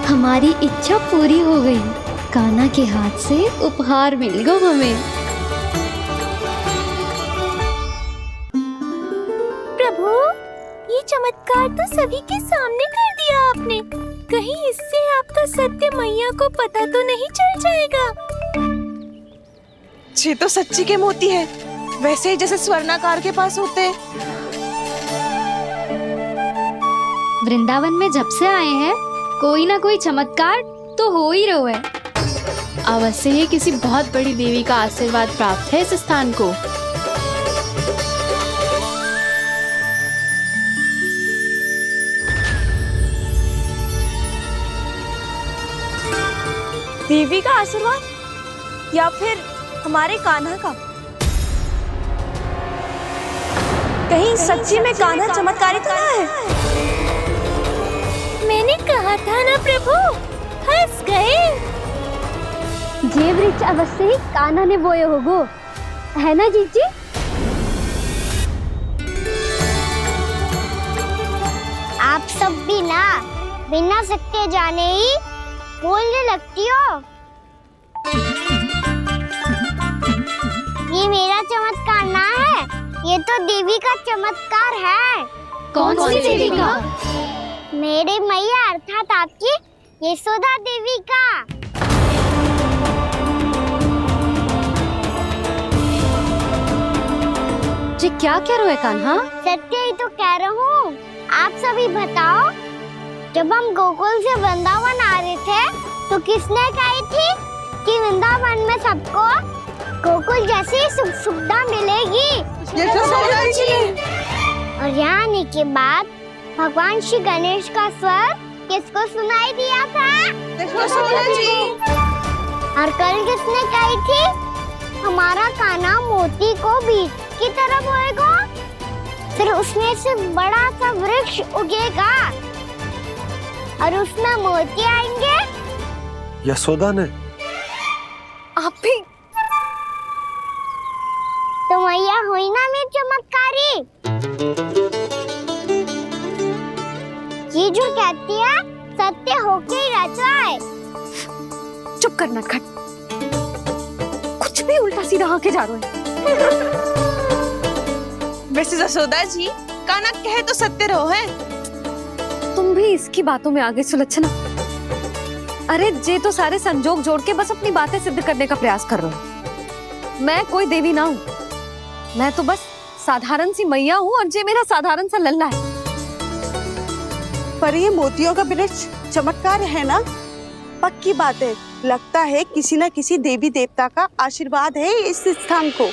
हमारी इच्छा पूरी हो गई। कान्हा के हाथ से उपहार मिल गया हमें। प्रभु, ये चमत्कार तो सभी के सामने कर दिया आपने। कहीं इससे आपका सत्य मैया को पता तो नहीं चल जाएगा? ये तो सच्ची के मोती है, वैसे ही जैसे स्वर्णाकार के पास होते हैं। वृंदावन में जब से आए हैं कोई ना कोई चमत्कार तो हो ही रहा है। अवश्य ही किसी बहुत बड़ी देवी का आशीर्वाद प्राप्त है इस स्थान को। देवी का आशीर्वाद या फिर हमारे कान्हा का? कहीं सच्ची में कान्हा चमत्कारी तो ना है? मैंने कहा था ना प्रभु, हंस गए। ये वृक्ष अवश्य ही कान्हा ने बोए होगो, है ना जीजी? आप सब भी ना बिना सकते जाने ही बोलने लगती हो। ये मेरा चमत्कार ना है, ये तो देवी का चमत्कार है। कौन सी देवी का? मेरे मैया अर्थात आपकी यशोदा देवी का। जी क्या कह रहे हो कान्हा? सत्य ही तो कह रहा हूँ। आप सभी बताओ, जब हम गोकुल से वृंदावन आ रहे थे तो किसने कही थी कि वृंदावन में सबको गोकुल जैसी सुख सुविधा मिलेगी? यशोदा जी। और यहाँ आने के बाद भगवान श्री गणेश का स्वर किसको सुनाई दिया था? यशोदा जी। और कल किसने कही थी हमारा कान्हा मोती को बीज की तरफ होएगा, फिर उसमें से बड़ा सा वृक्ष उगेगा और उसमें मोती आएंगे? यशोदा ने? आप भी तो मैया हुई ना मेरी चमत्कारी। ये जो कहती है सत्य होके ही रहता है। चुप करना खट, कुछ भी उल्टा सीधा आके जा रहे हो। वैसे यशोदा जी, कान्हा कहे तो सत्य रहो है। तुम भी इसकी बातों में आगे सुलझना। अरे जे तो सारे संजोग जोड़ के बस अपनी बातें सिद्ध करने का प्रयास कर रहे हो। मैं कोई देवी ना हूँ, मैं तो बस साधारण सी मैया हूँ और जे मेरा साधारण सा लल्ला है। पर ये मोतियों का वृक्ष चमत्कार है ना? पक्की बात है, लगता है किसी न किसी देवी देवता का आशीर्वाद है इस स्थान को।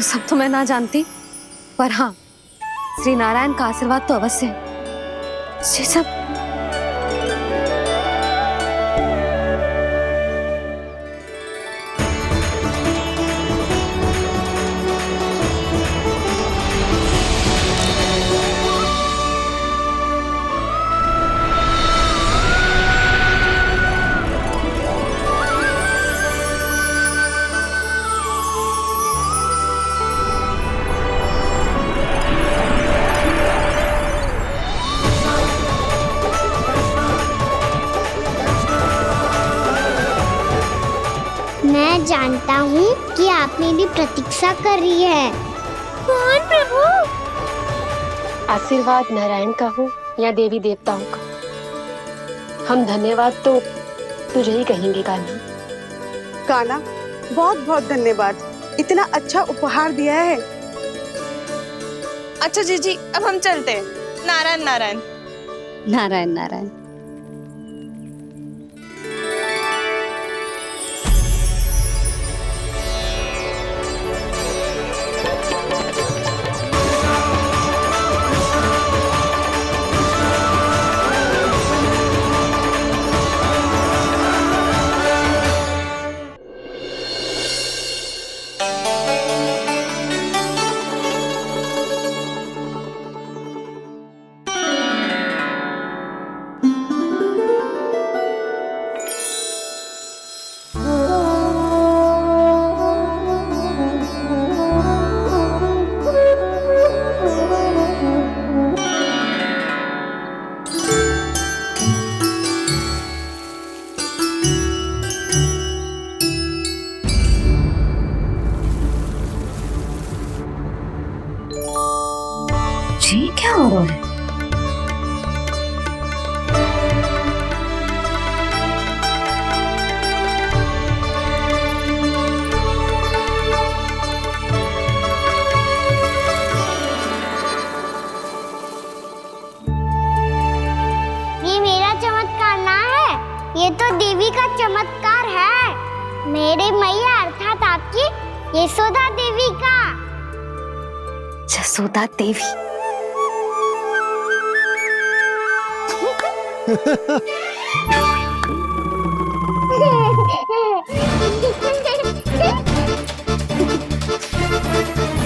सब तो मैं ना जानती, पर हाँ, श्री नारायण का आशीर्वाद तो अवश्य है। ये सब मैं जानता हूँ कि आप मेरी प्रतीक्षा कर रही है। कौन प्रभु? आशीर्वाद नारायण का हो या देवी देवताओं का, हम धन्यवाद तो तुझे ही कहेंगे कान्हा। कान्हा, बहुत बहुत धन्यवाद, इतना अच्छा उपहार दिया है। अच्छा जीजी, अब हम चलते हैं। नारायण नारायण। नारायण नारायण। ये तो देवी का चमत्कार है, मेरे मैया अर्थात आपकी यशोदा देवी का। जसोदा देवी।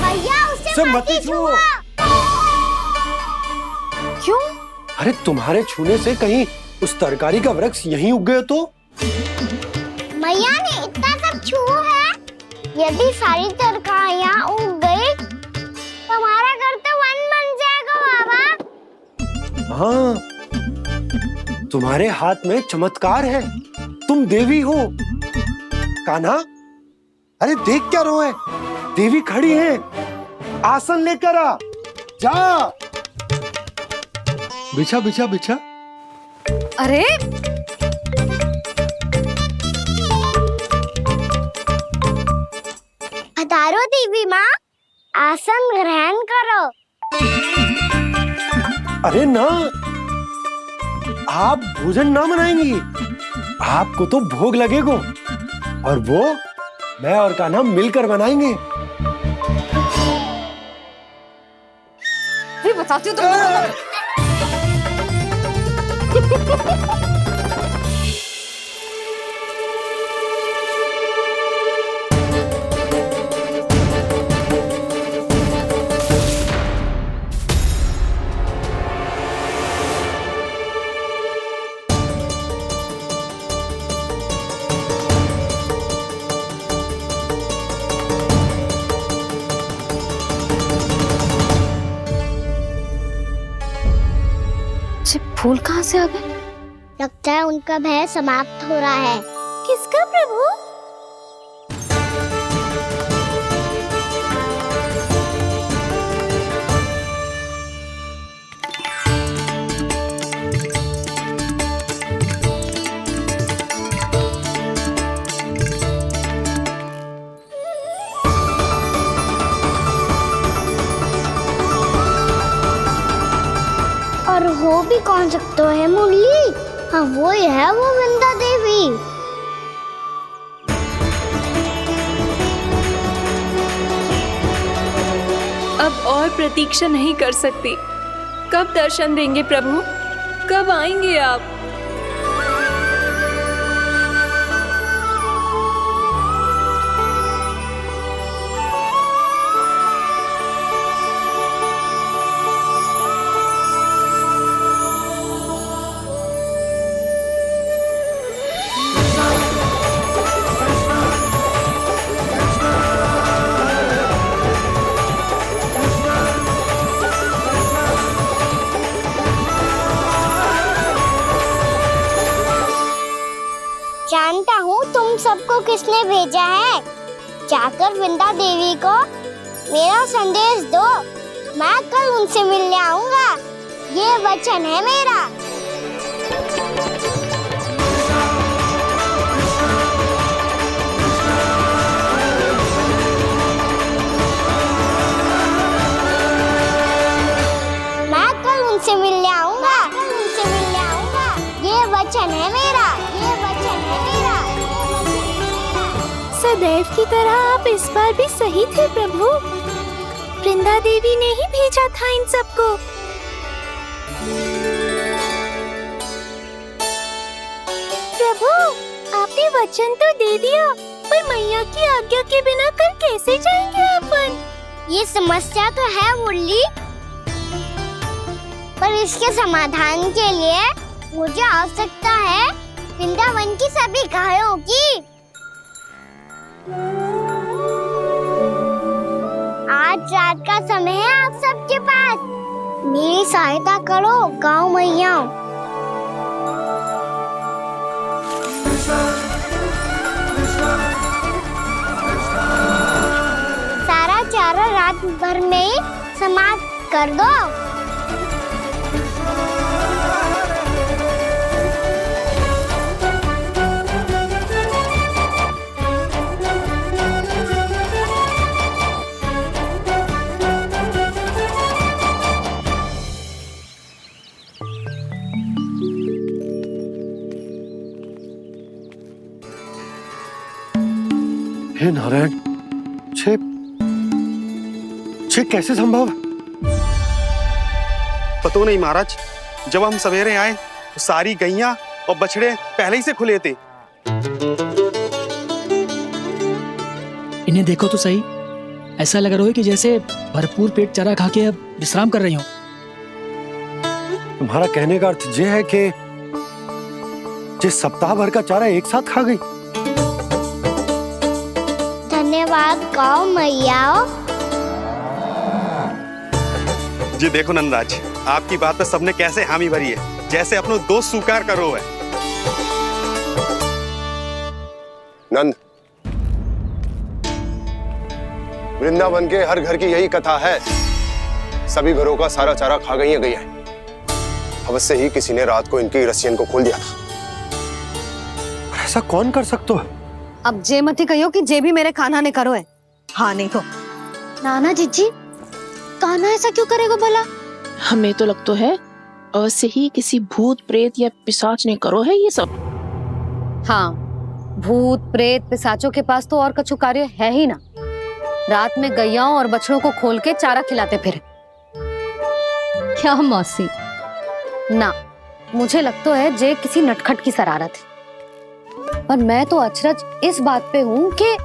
भैया उसे मत छुओ। क्यों? अरे तुम्हारे छूने से कहीं उस तरकारी का वृक्ष यहीं उग गए तो? मैया ने इतना सब छुआ है, यदि सारी तरकारियां उग गई तो हमारा घर तो वन बन जाएगा बाबा। हाँ, तुम्हारे हाथ में चमत्कार है, तुम देवी हो। कान्हा, अरे देख क्या रोए, देवी खड़ी है, आसन लेकर आ, जा। बिछा बिछा बिछा। अरे पधारो देवी माँ, आसन ग्रहण करो। अरे ना, आप भोजन ना बनाएंगी, आपको तो भोग लगेगा और वो मैं और कान्हा मिलकर बनाएंगे। फिर बताती हूँ तुमको। फूल कहाँ से आ गए? लगता है उनका भय समाप्त हो रहा है। किसका प्रभु? और हो भी कौन सकता है मुरली? हाँ वो ही है, वो वृंदा देवी। अब और प्रतीक्षा नहीं कर सकती। कब दर्शन देंगे प्रभु? कब आएंगे आप? जानता हूँ तुम सबको किसने भेजा है। जाकर वृंदा देवी को मेरा संदेश दो, मैं कल उनसे मिलने आऊंगा, ये वचन है मेरा। मैं कल उनसे मिलने आऊंगा, ये वचन है मेरा, ये वचन है मेरा। सदैव की तरह आप इस बार भी सही थे प्रभु। वृंदा देवी ने ही भेजा था इन सबको। प्रभु, आपने वचन तो दे दिया, पर मैया की आज्ञा के बिना कल कैसे जाएंगे अपन? ये समस्या तो है मुरली, पर इसके समाधान के लिए मुझे आवश्यकता है वृंदावन की सभी गायों की। आज रात का समय है आप सबके पास, मेरी सहायता करो गाँव मैया। सारा चारा रात भर में ही समाप्त कर दो। हे नारायण, छे कैसे संभव? पता नहीं महाराज, जब हम सवेरे आए तो सारी गैया और बछड़े पहले ही से खुले थे। इन्हें देखो तो सही, ऐसा लग रहा है कि जैसे भरपूर पेट चारा खा के अब विश्राम कर रही हूँ। तुम्हारा कहने का अर्थ यह है कि जिस सप्ताह भर का चारा एक साथ खा गई। धन्यवाद गाँव मैया। जी देखो नंदराज, आपकी बात पे सबने कैसे हामी भरी है, जैसे अपनो दोस्त स्वीकार करो है। नंद, वृंदावन के हर घर की यही कथा है, सभी घरों का सारा चारा खा गई है गैया। अवश्य ही किसी ने रात को इनकी रस्सियन को खोल दिया था। ऐसा कौन कर सकता है? अब जे मती कहियो कि जे भी मेरे कान्हा ने करो है। हाँ नहीं तो नाना जीजी, कान्हा ऐसा क्यों करेगा भला? हमें तो लगता है अवश्य ही किसी भूत प्रेत या पिशाच ने करो है ये सब। हाँ, भूत प्रेत पिशाचों के पास तो और कछु कार्य है ही ना। रात में गैयाओं और बछड़ों को खोल के चारा खिलाते फिर। क्या मौसी? ना, मुझे लगता है जे किसी नटखट की शरारत है। पर मैं तो अचरज इस बात पे हूँ कि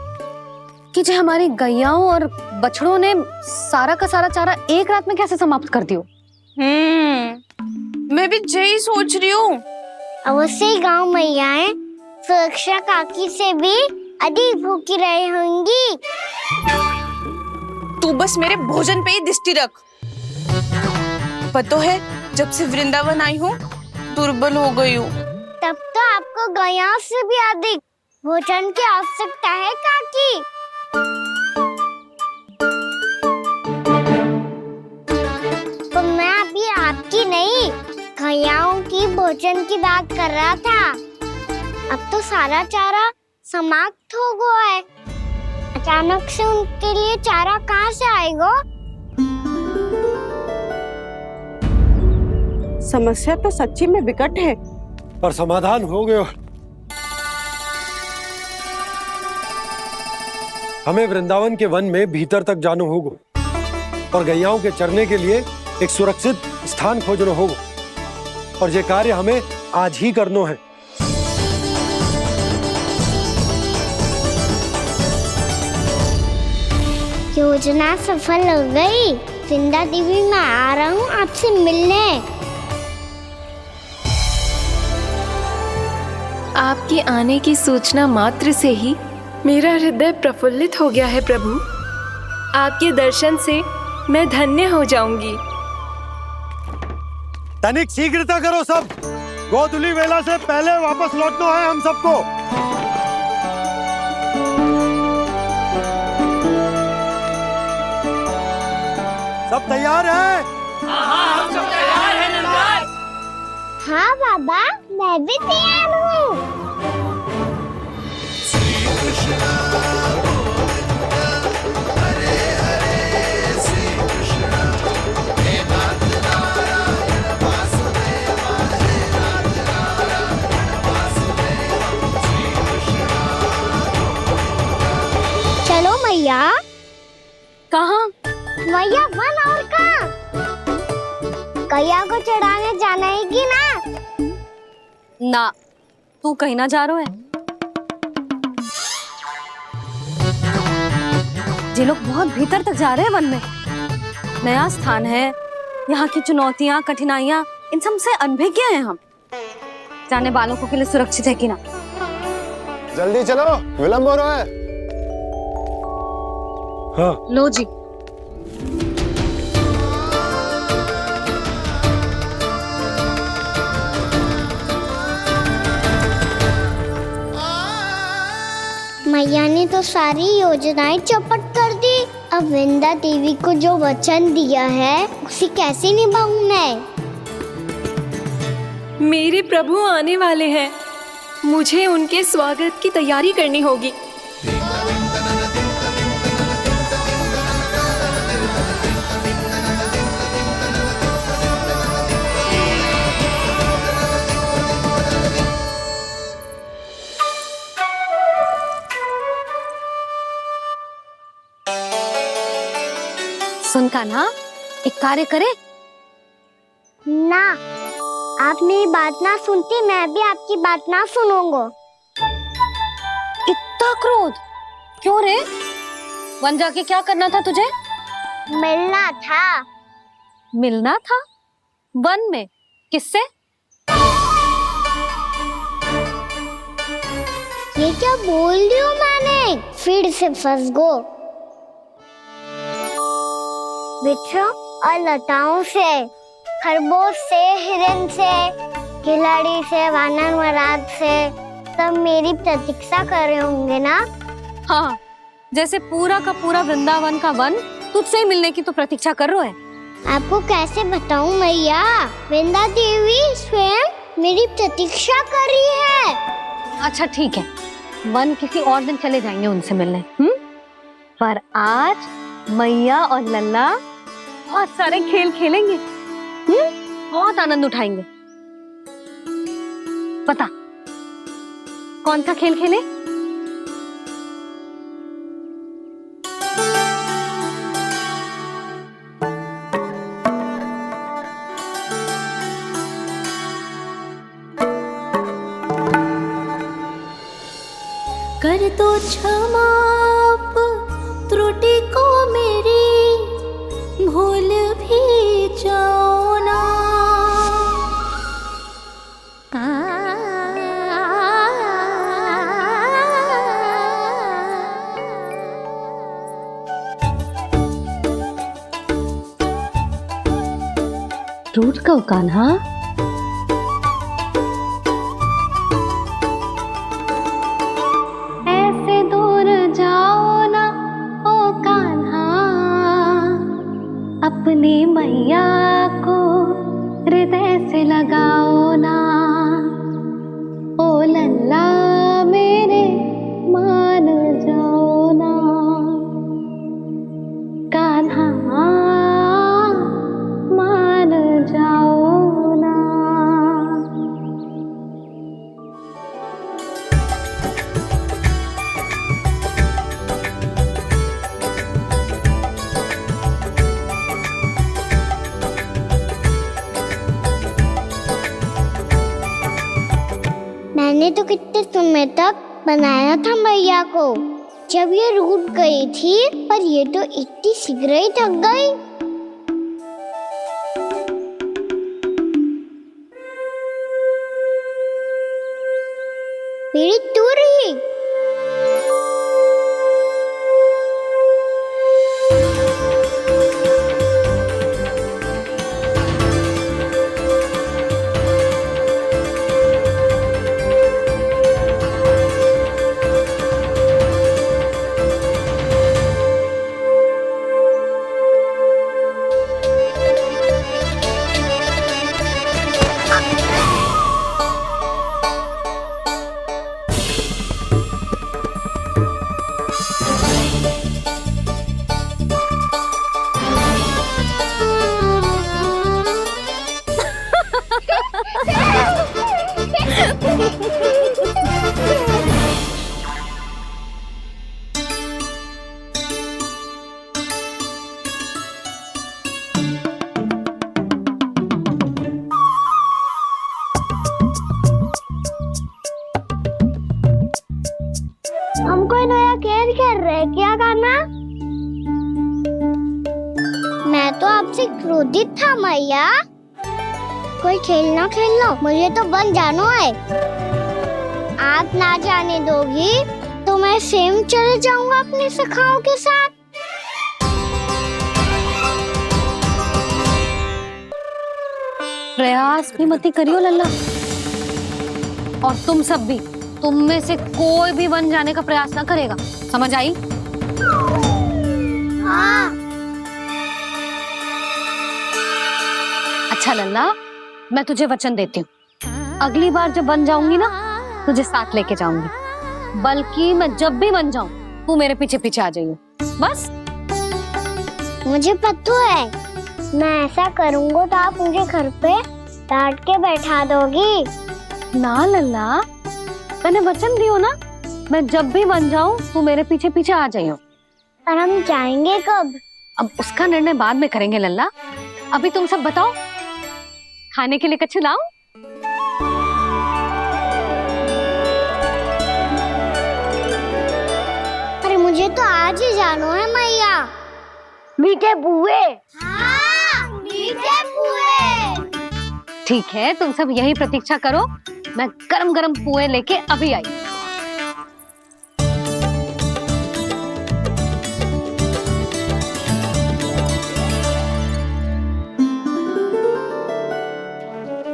जो हमारी गैयाओं और बछड़ों ने सारा का सारा चारा एक रात में कैसे समाप्त कर दियो। मैं भी यही सोच रही हूँ। अवश्य ही गाँव मैयाएं सुरक्षा काकी से भी अधिक भूखी रही होंगी। तू बस मेरे भोजन पे ही दृष्टि रख। पता है, जब से वृंदावन आई हूँ दुर्बल हो गई हूँ। तब तो आपको गैया से भी अधिक भोजन की आवश्यकता है काकी। तो मैं अभी आपकी नहीं, गैयाओं की भोजन की बात कर रहा था। अब तो सारा चारा समाप्त हो गया है, अचानक से उनके लिए चारा कहाँ से आएगा? समस्या तो सच्ची में विकट है, पर समाधान हो गया। हमें वृंदावन के वन में भीतर तक जाना होगा और गैयाओं के चरने के लिए एक सुरक्षित स्थान खोजना होगा, और ये कार्य हमें आज ही करना है। योजना सफल हो गई। वृंदा देवी, मैं आ रहा हूँ आपसे मिलने। आपके आने की सूचना मात्र से ही मेरा हृदय प्रफुल्लित हो गया है प्रभु। आपके दर्शन से मैं धन्य हो जाऊंगी। तनिक शीघ्रता करो सब, गोधुली वेला से पहले वापस लौटना है हम सबको। सब तैयार है? हाँ, हम सब तैयार हैं नंदराज। हाँ बाबा, मैं भी तैयार हूँ। श्री कृष्णा हरे हरे, श्री कृष्णा हे नाथ नारायण वासुदेव, हे नाथ नारायण वासुदेव, श्री कृष्णा। चलो मैया। कहाँ? मैया वन और कहाँ? गैया को चढ़ाने जाना है कि ना? ना, तू कहीं ना जा रहा है। ये लोग बहुत भीतर तक जा रहे हैं वन में। नया स्थान है, यहाँ की चुनौतियाँ, कठिनाइयाँ, इन सब से अनभिज्ञ हैं हम। जाने वालों के लिए सुरक्षित है कि ना? जल्दी चलो, विलंब हो रहा है। हाँ। लो जी। मैया ने तो सारी योजनाएं चौपट कर दी। अब वृंदा देवी को जो वचन दिया है उसे कैसे निभाऊं मैं? मेरे प्रभु आने वाले हैं, मुझे उनके स्वागत की तैयारी करनी होगी। कान्हा, एक कार्य करे। ना, आप मेरी बात ना सुनती, मैं भी आपकी बात ना सुनूंगा। इतना क्रोध क्यों रे? वन जाके क्या करना था तुझे? मिलना था। मिलना था? वन में? किससे? ये क्या बोल रही हूँ मैंने? फिर से फंस गो। वृक्षों और लताओं से, खरगोश से, हिरन से, खिलाड़ी से, वानर महाराज से, सब मेरी प्रतीक्षा कर रहे होंगे ना? हाँ, जैसे पूरा का पूरा वृंदावन का वन तुझसे ही मिलने की तो प्रतीक्षा कर रहा है। आपको कैसे बताऊं मैया? वृंदा देवी स्वयं मेरी प्रतीक्षा कर रही है। अच्छा ठीक है, वन किसी और दिन चले जाएंगे उनसे मिलने। पर आज मैया और लल्ला बहुत सारे खेल खेलेंगे। बहुत आनंद उठाएंगे। पता कौन सा खेल खेले? कर दो क्षमा त्रुटि को मेरी, भूल भी जाओ ना। रूठ को कान्हा, ऐसे दूर जाओ ना ओ कान्हा, अपनी मैया को हृदय से लगाओ ना। ओ लल्ला मेरे मान जाओ ना, कान्हा मान जाओ ना। मैंने तो कितने समय तक बनाया था मैया को, जब ये रूठ गई थी, पर ये तो इतनी शीघ्र ही थक गई। मेरी दूर ही। हमको नया खेल खेल रहे, क्या करना? मैं तो आपसे क्रोधित था मैया। कोई खेलना खेल लो, मुझे तो बन जानो है। आप ना जाने दोगी तो मैं स्वयं चले जाऊंगा अपने सखाओं के साथ। प्रयास भी मत करियो लल्ला, और तुम सब भी, तुम में से कोई भी वन जाने का प्रयास ना करेगा, समझ आई? हाँ। अच्छा लल्ला, मैं तुझे वचन देती हूँ, अगली बार जब वन जाऊंगी ना, तुझे साथ लेके जाऊंगी। बल्कि मैं जब भी वन जाऊं, तू मेरे पीछे पीछे आ जाइए, बस। मुझे पता है, मैं ऐसा करूंगा तो आप मुझे घर पे डांट के बैठा दोगी। ना लल्ला, मैंने वचन दियो ना, मैं जब भी वन जाऊं तू मेरे पीछे पीछे आ जाइयो। और हम जाएंगे कब? अब उसका निर्णय बाद में करेंगे लल्ला। अभी तुम सब बताओ, खाने के लिए कच्छु लाऊं? अरे मुझे तो आज ही जाना है मैया। मीठे पुए। हाँ, मीठे पुए। ठीक है, तुम सब यही प्रतीक्षा करो, मैं गरम गरम पुए लेके अभी आई।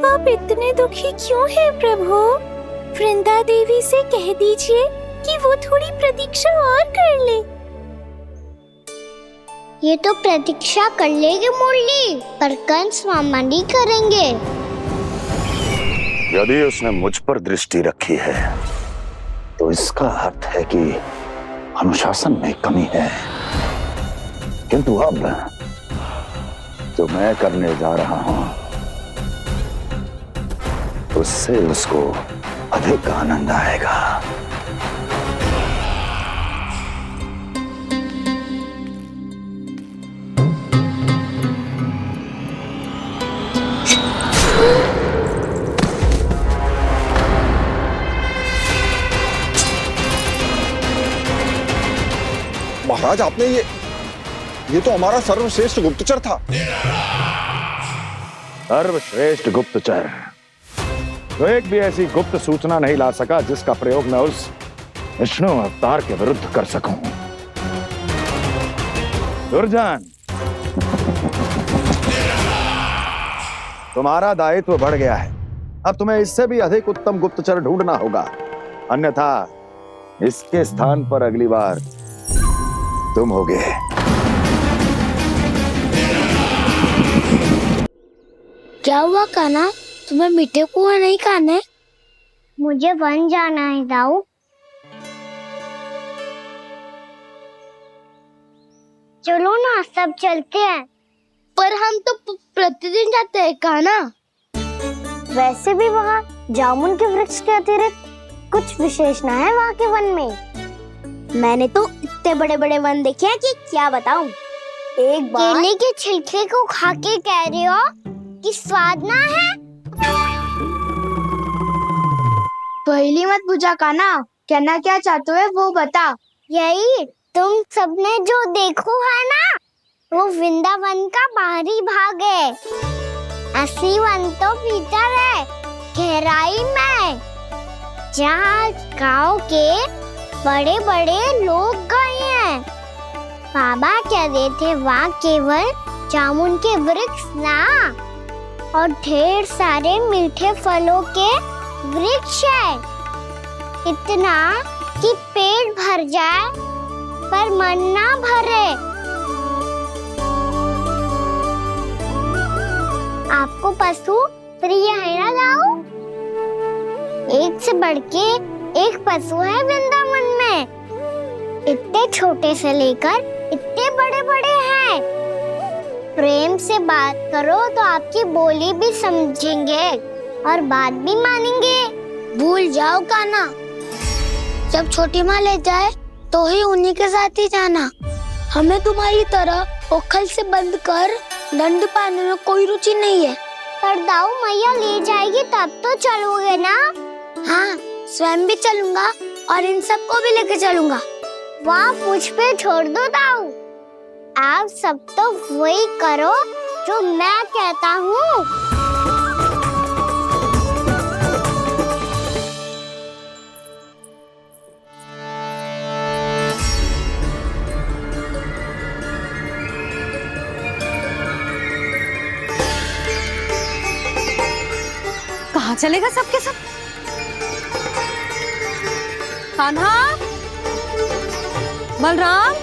आप इतने दुखी क्यों हैं प्रभु? वृंदा देवी से कह दीजिए कि वो थोड़ी प्रतीक्षा और कर ले। ये तो प्रतीक्षा कर लेगी मुरली, पर कंस मामा नहीं करेंगे। यदि उसने मुझ पर दृष्टि रखी है तो इसका अर्थ है कि अनुशासन में कमी है। किंतु अब जो मैं करने जा रहा हूं उससे उसको अधिक आनंद आएगा। महाराज, आपने ये तो हमारा सर्वश्रेष्ठ गुप्तचर था। सर्वश्रेष्ठ गुप्तचर तो एक भी ऐसी गुप्त सूचना नहीं ला सका जिसका प्रयोग मैं उस विष्णु अवतार के विरुद्ध कर सकूं। दुर्जन, तुम्हारा दायित्व बढ़ गया है। अब तुम्हें इससे भी अधिक उत्तम गुप्तचर ढूंढना होगा, अन्यथा इसके स्थान पर अगली बार तुम होगे। क्या हुआ कान्हा, तुम्हें मीठे पुआ नहीं खाने? मुझे वन जाना है दाऊ। चलो ना, सब चलते हैं। पर हम तो प्रतिदिन जाते हैं कान्हा। वैसे भी वहाँ जामुन के वृक्ष के अतिरिक्त कुछ विशेष ना है वहाँ के वन में। मैंने तो इतने बड़े बड़े वन देखे हैं कि क्या बताऊं। एक बार केले के छिलके को खा के कह रहे हो कि स्वाद ना है? पहली मत बुझा कान्हा, कहना क्या चाहते हो वो बता। यही तुम सबने जो देखो है ना, वो वृंदावन का बाहरी भाग है। असली वन तो भीतर है, गहराई में, जहाँ गांव के बड़े बड़े लोग गए हैं। बाबा कह रहे थे वहाँ केवल जामुन के वृक्ष ना, और ढेर सारे मीठे फलों के वृक्ष है। इतना कि पेट भर जाए पर मन ना भरे। आपको पशु प्रिय है ना दाऊ? एक से बढ़ के एक पशु है वृंदावन में। इतने छोटे से लेकर इतने बड़े बड़े हैं। प्रेम से बात करो तो आपकी बोली भी समझेंगे और बात भी मानेंगे। भूल जाओ कान्हा, जब छोटी माँ ले जाए तो ही उन्हीं के साथ ही जाना। हमें तुम्हारी तरह ओखल से बंद कर दंड पाने में कोई रुचि नहीं है। पर दाऊ मैया ले जाएगी तब तो चलोगे ना? हाँ, स्वयं भी चलूंगा और इन सबको भी लेके चलूंगा। वहाँ मुझ पे छोड़ दो दाऊ। आप सब तो वही करो जो मैं कहता हूँ। कहाँ चलेगा सबके सब? कान्हा, बलराम,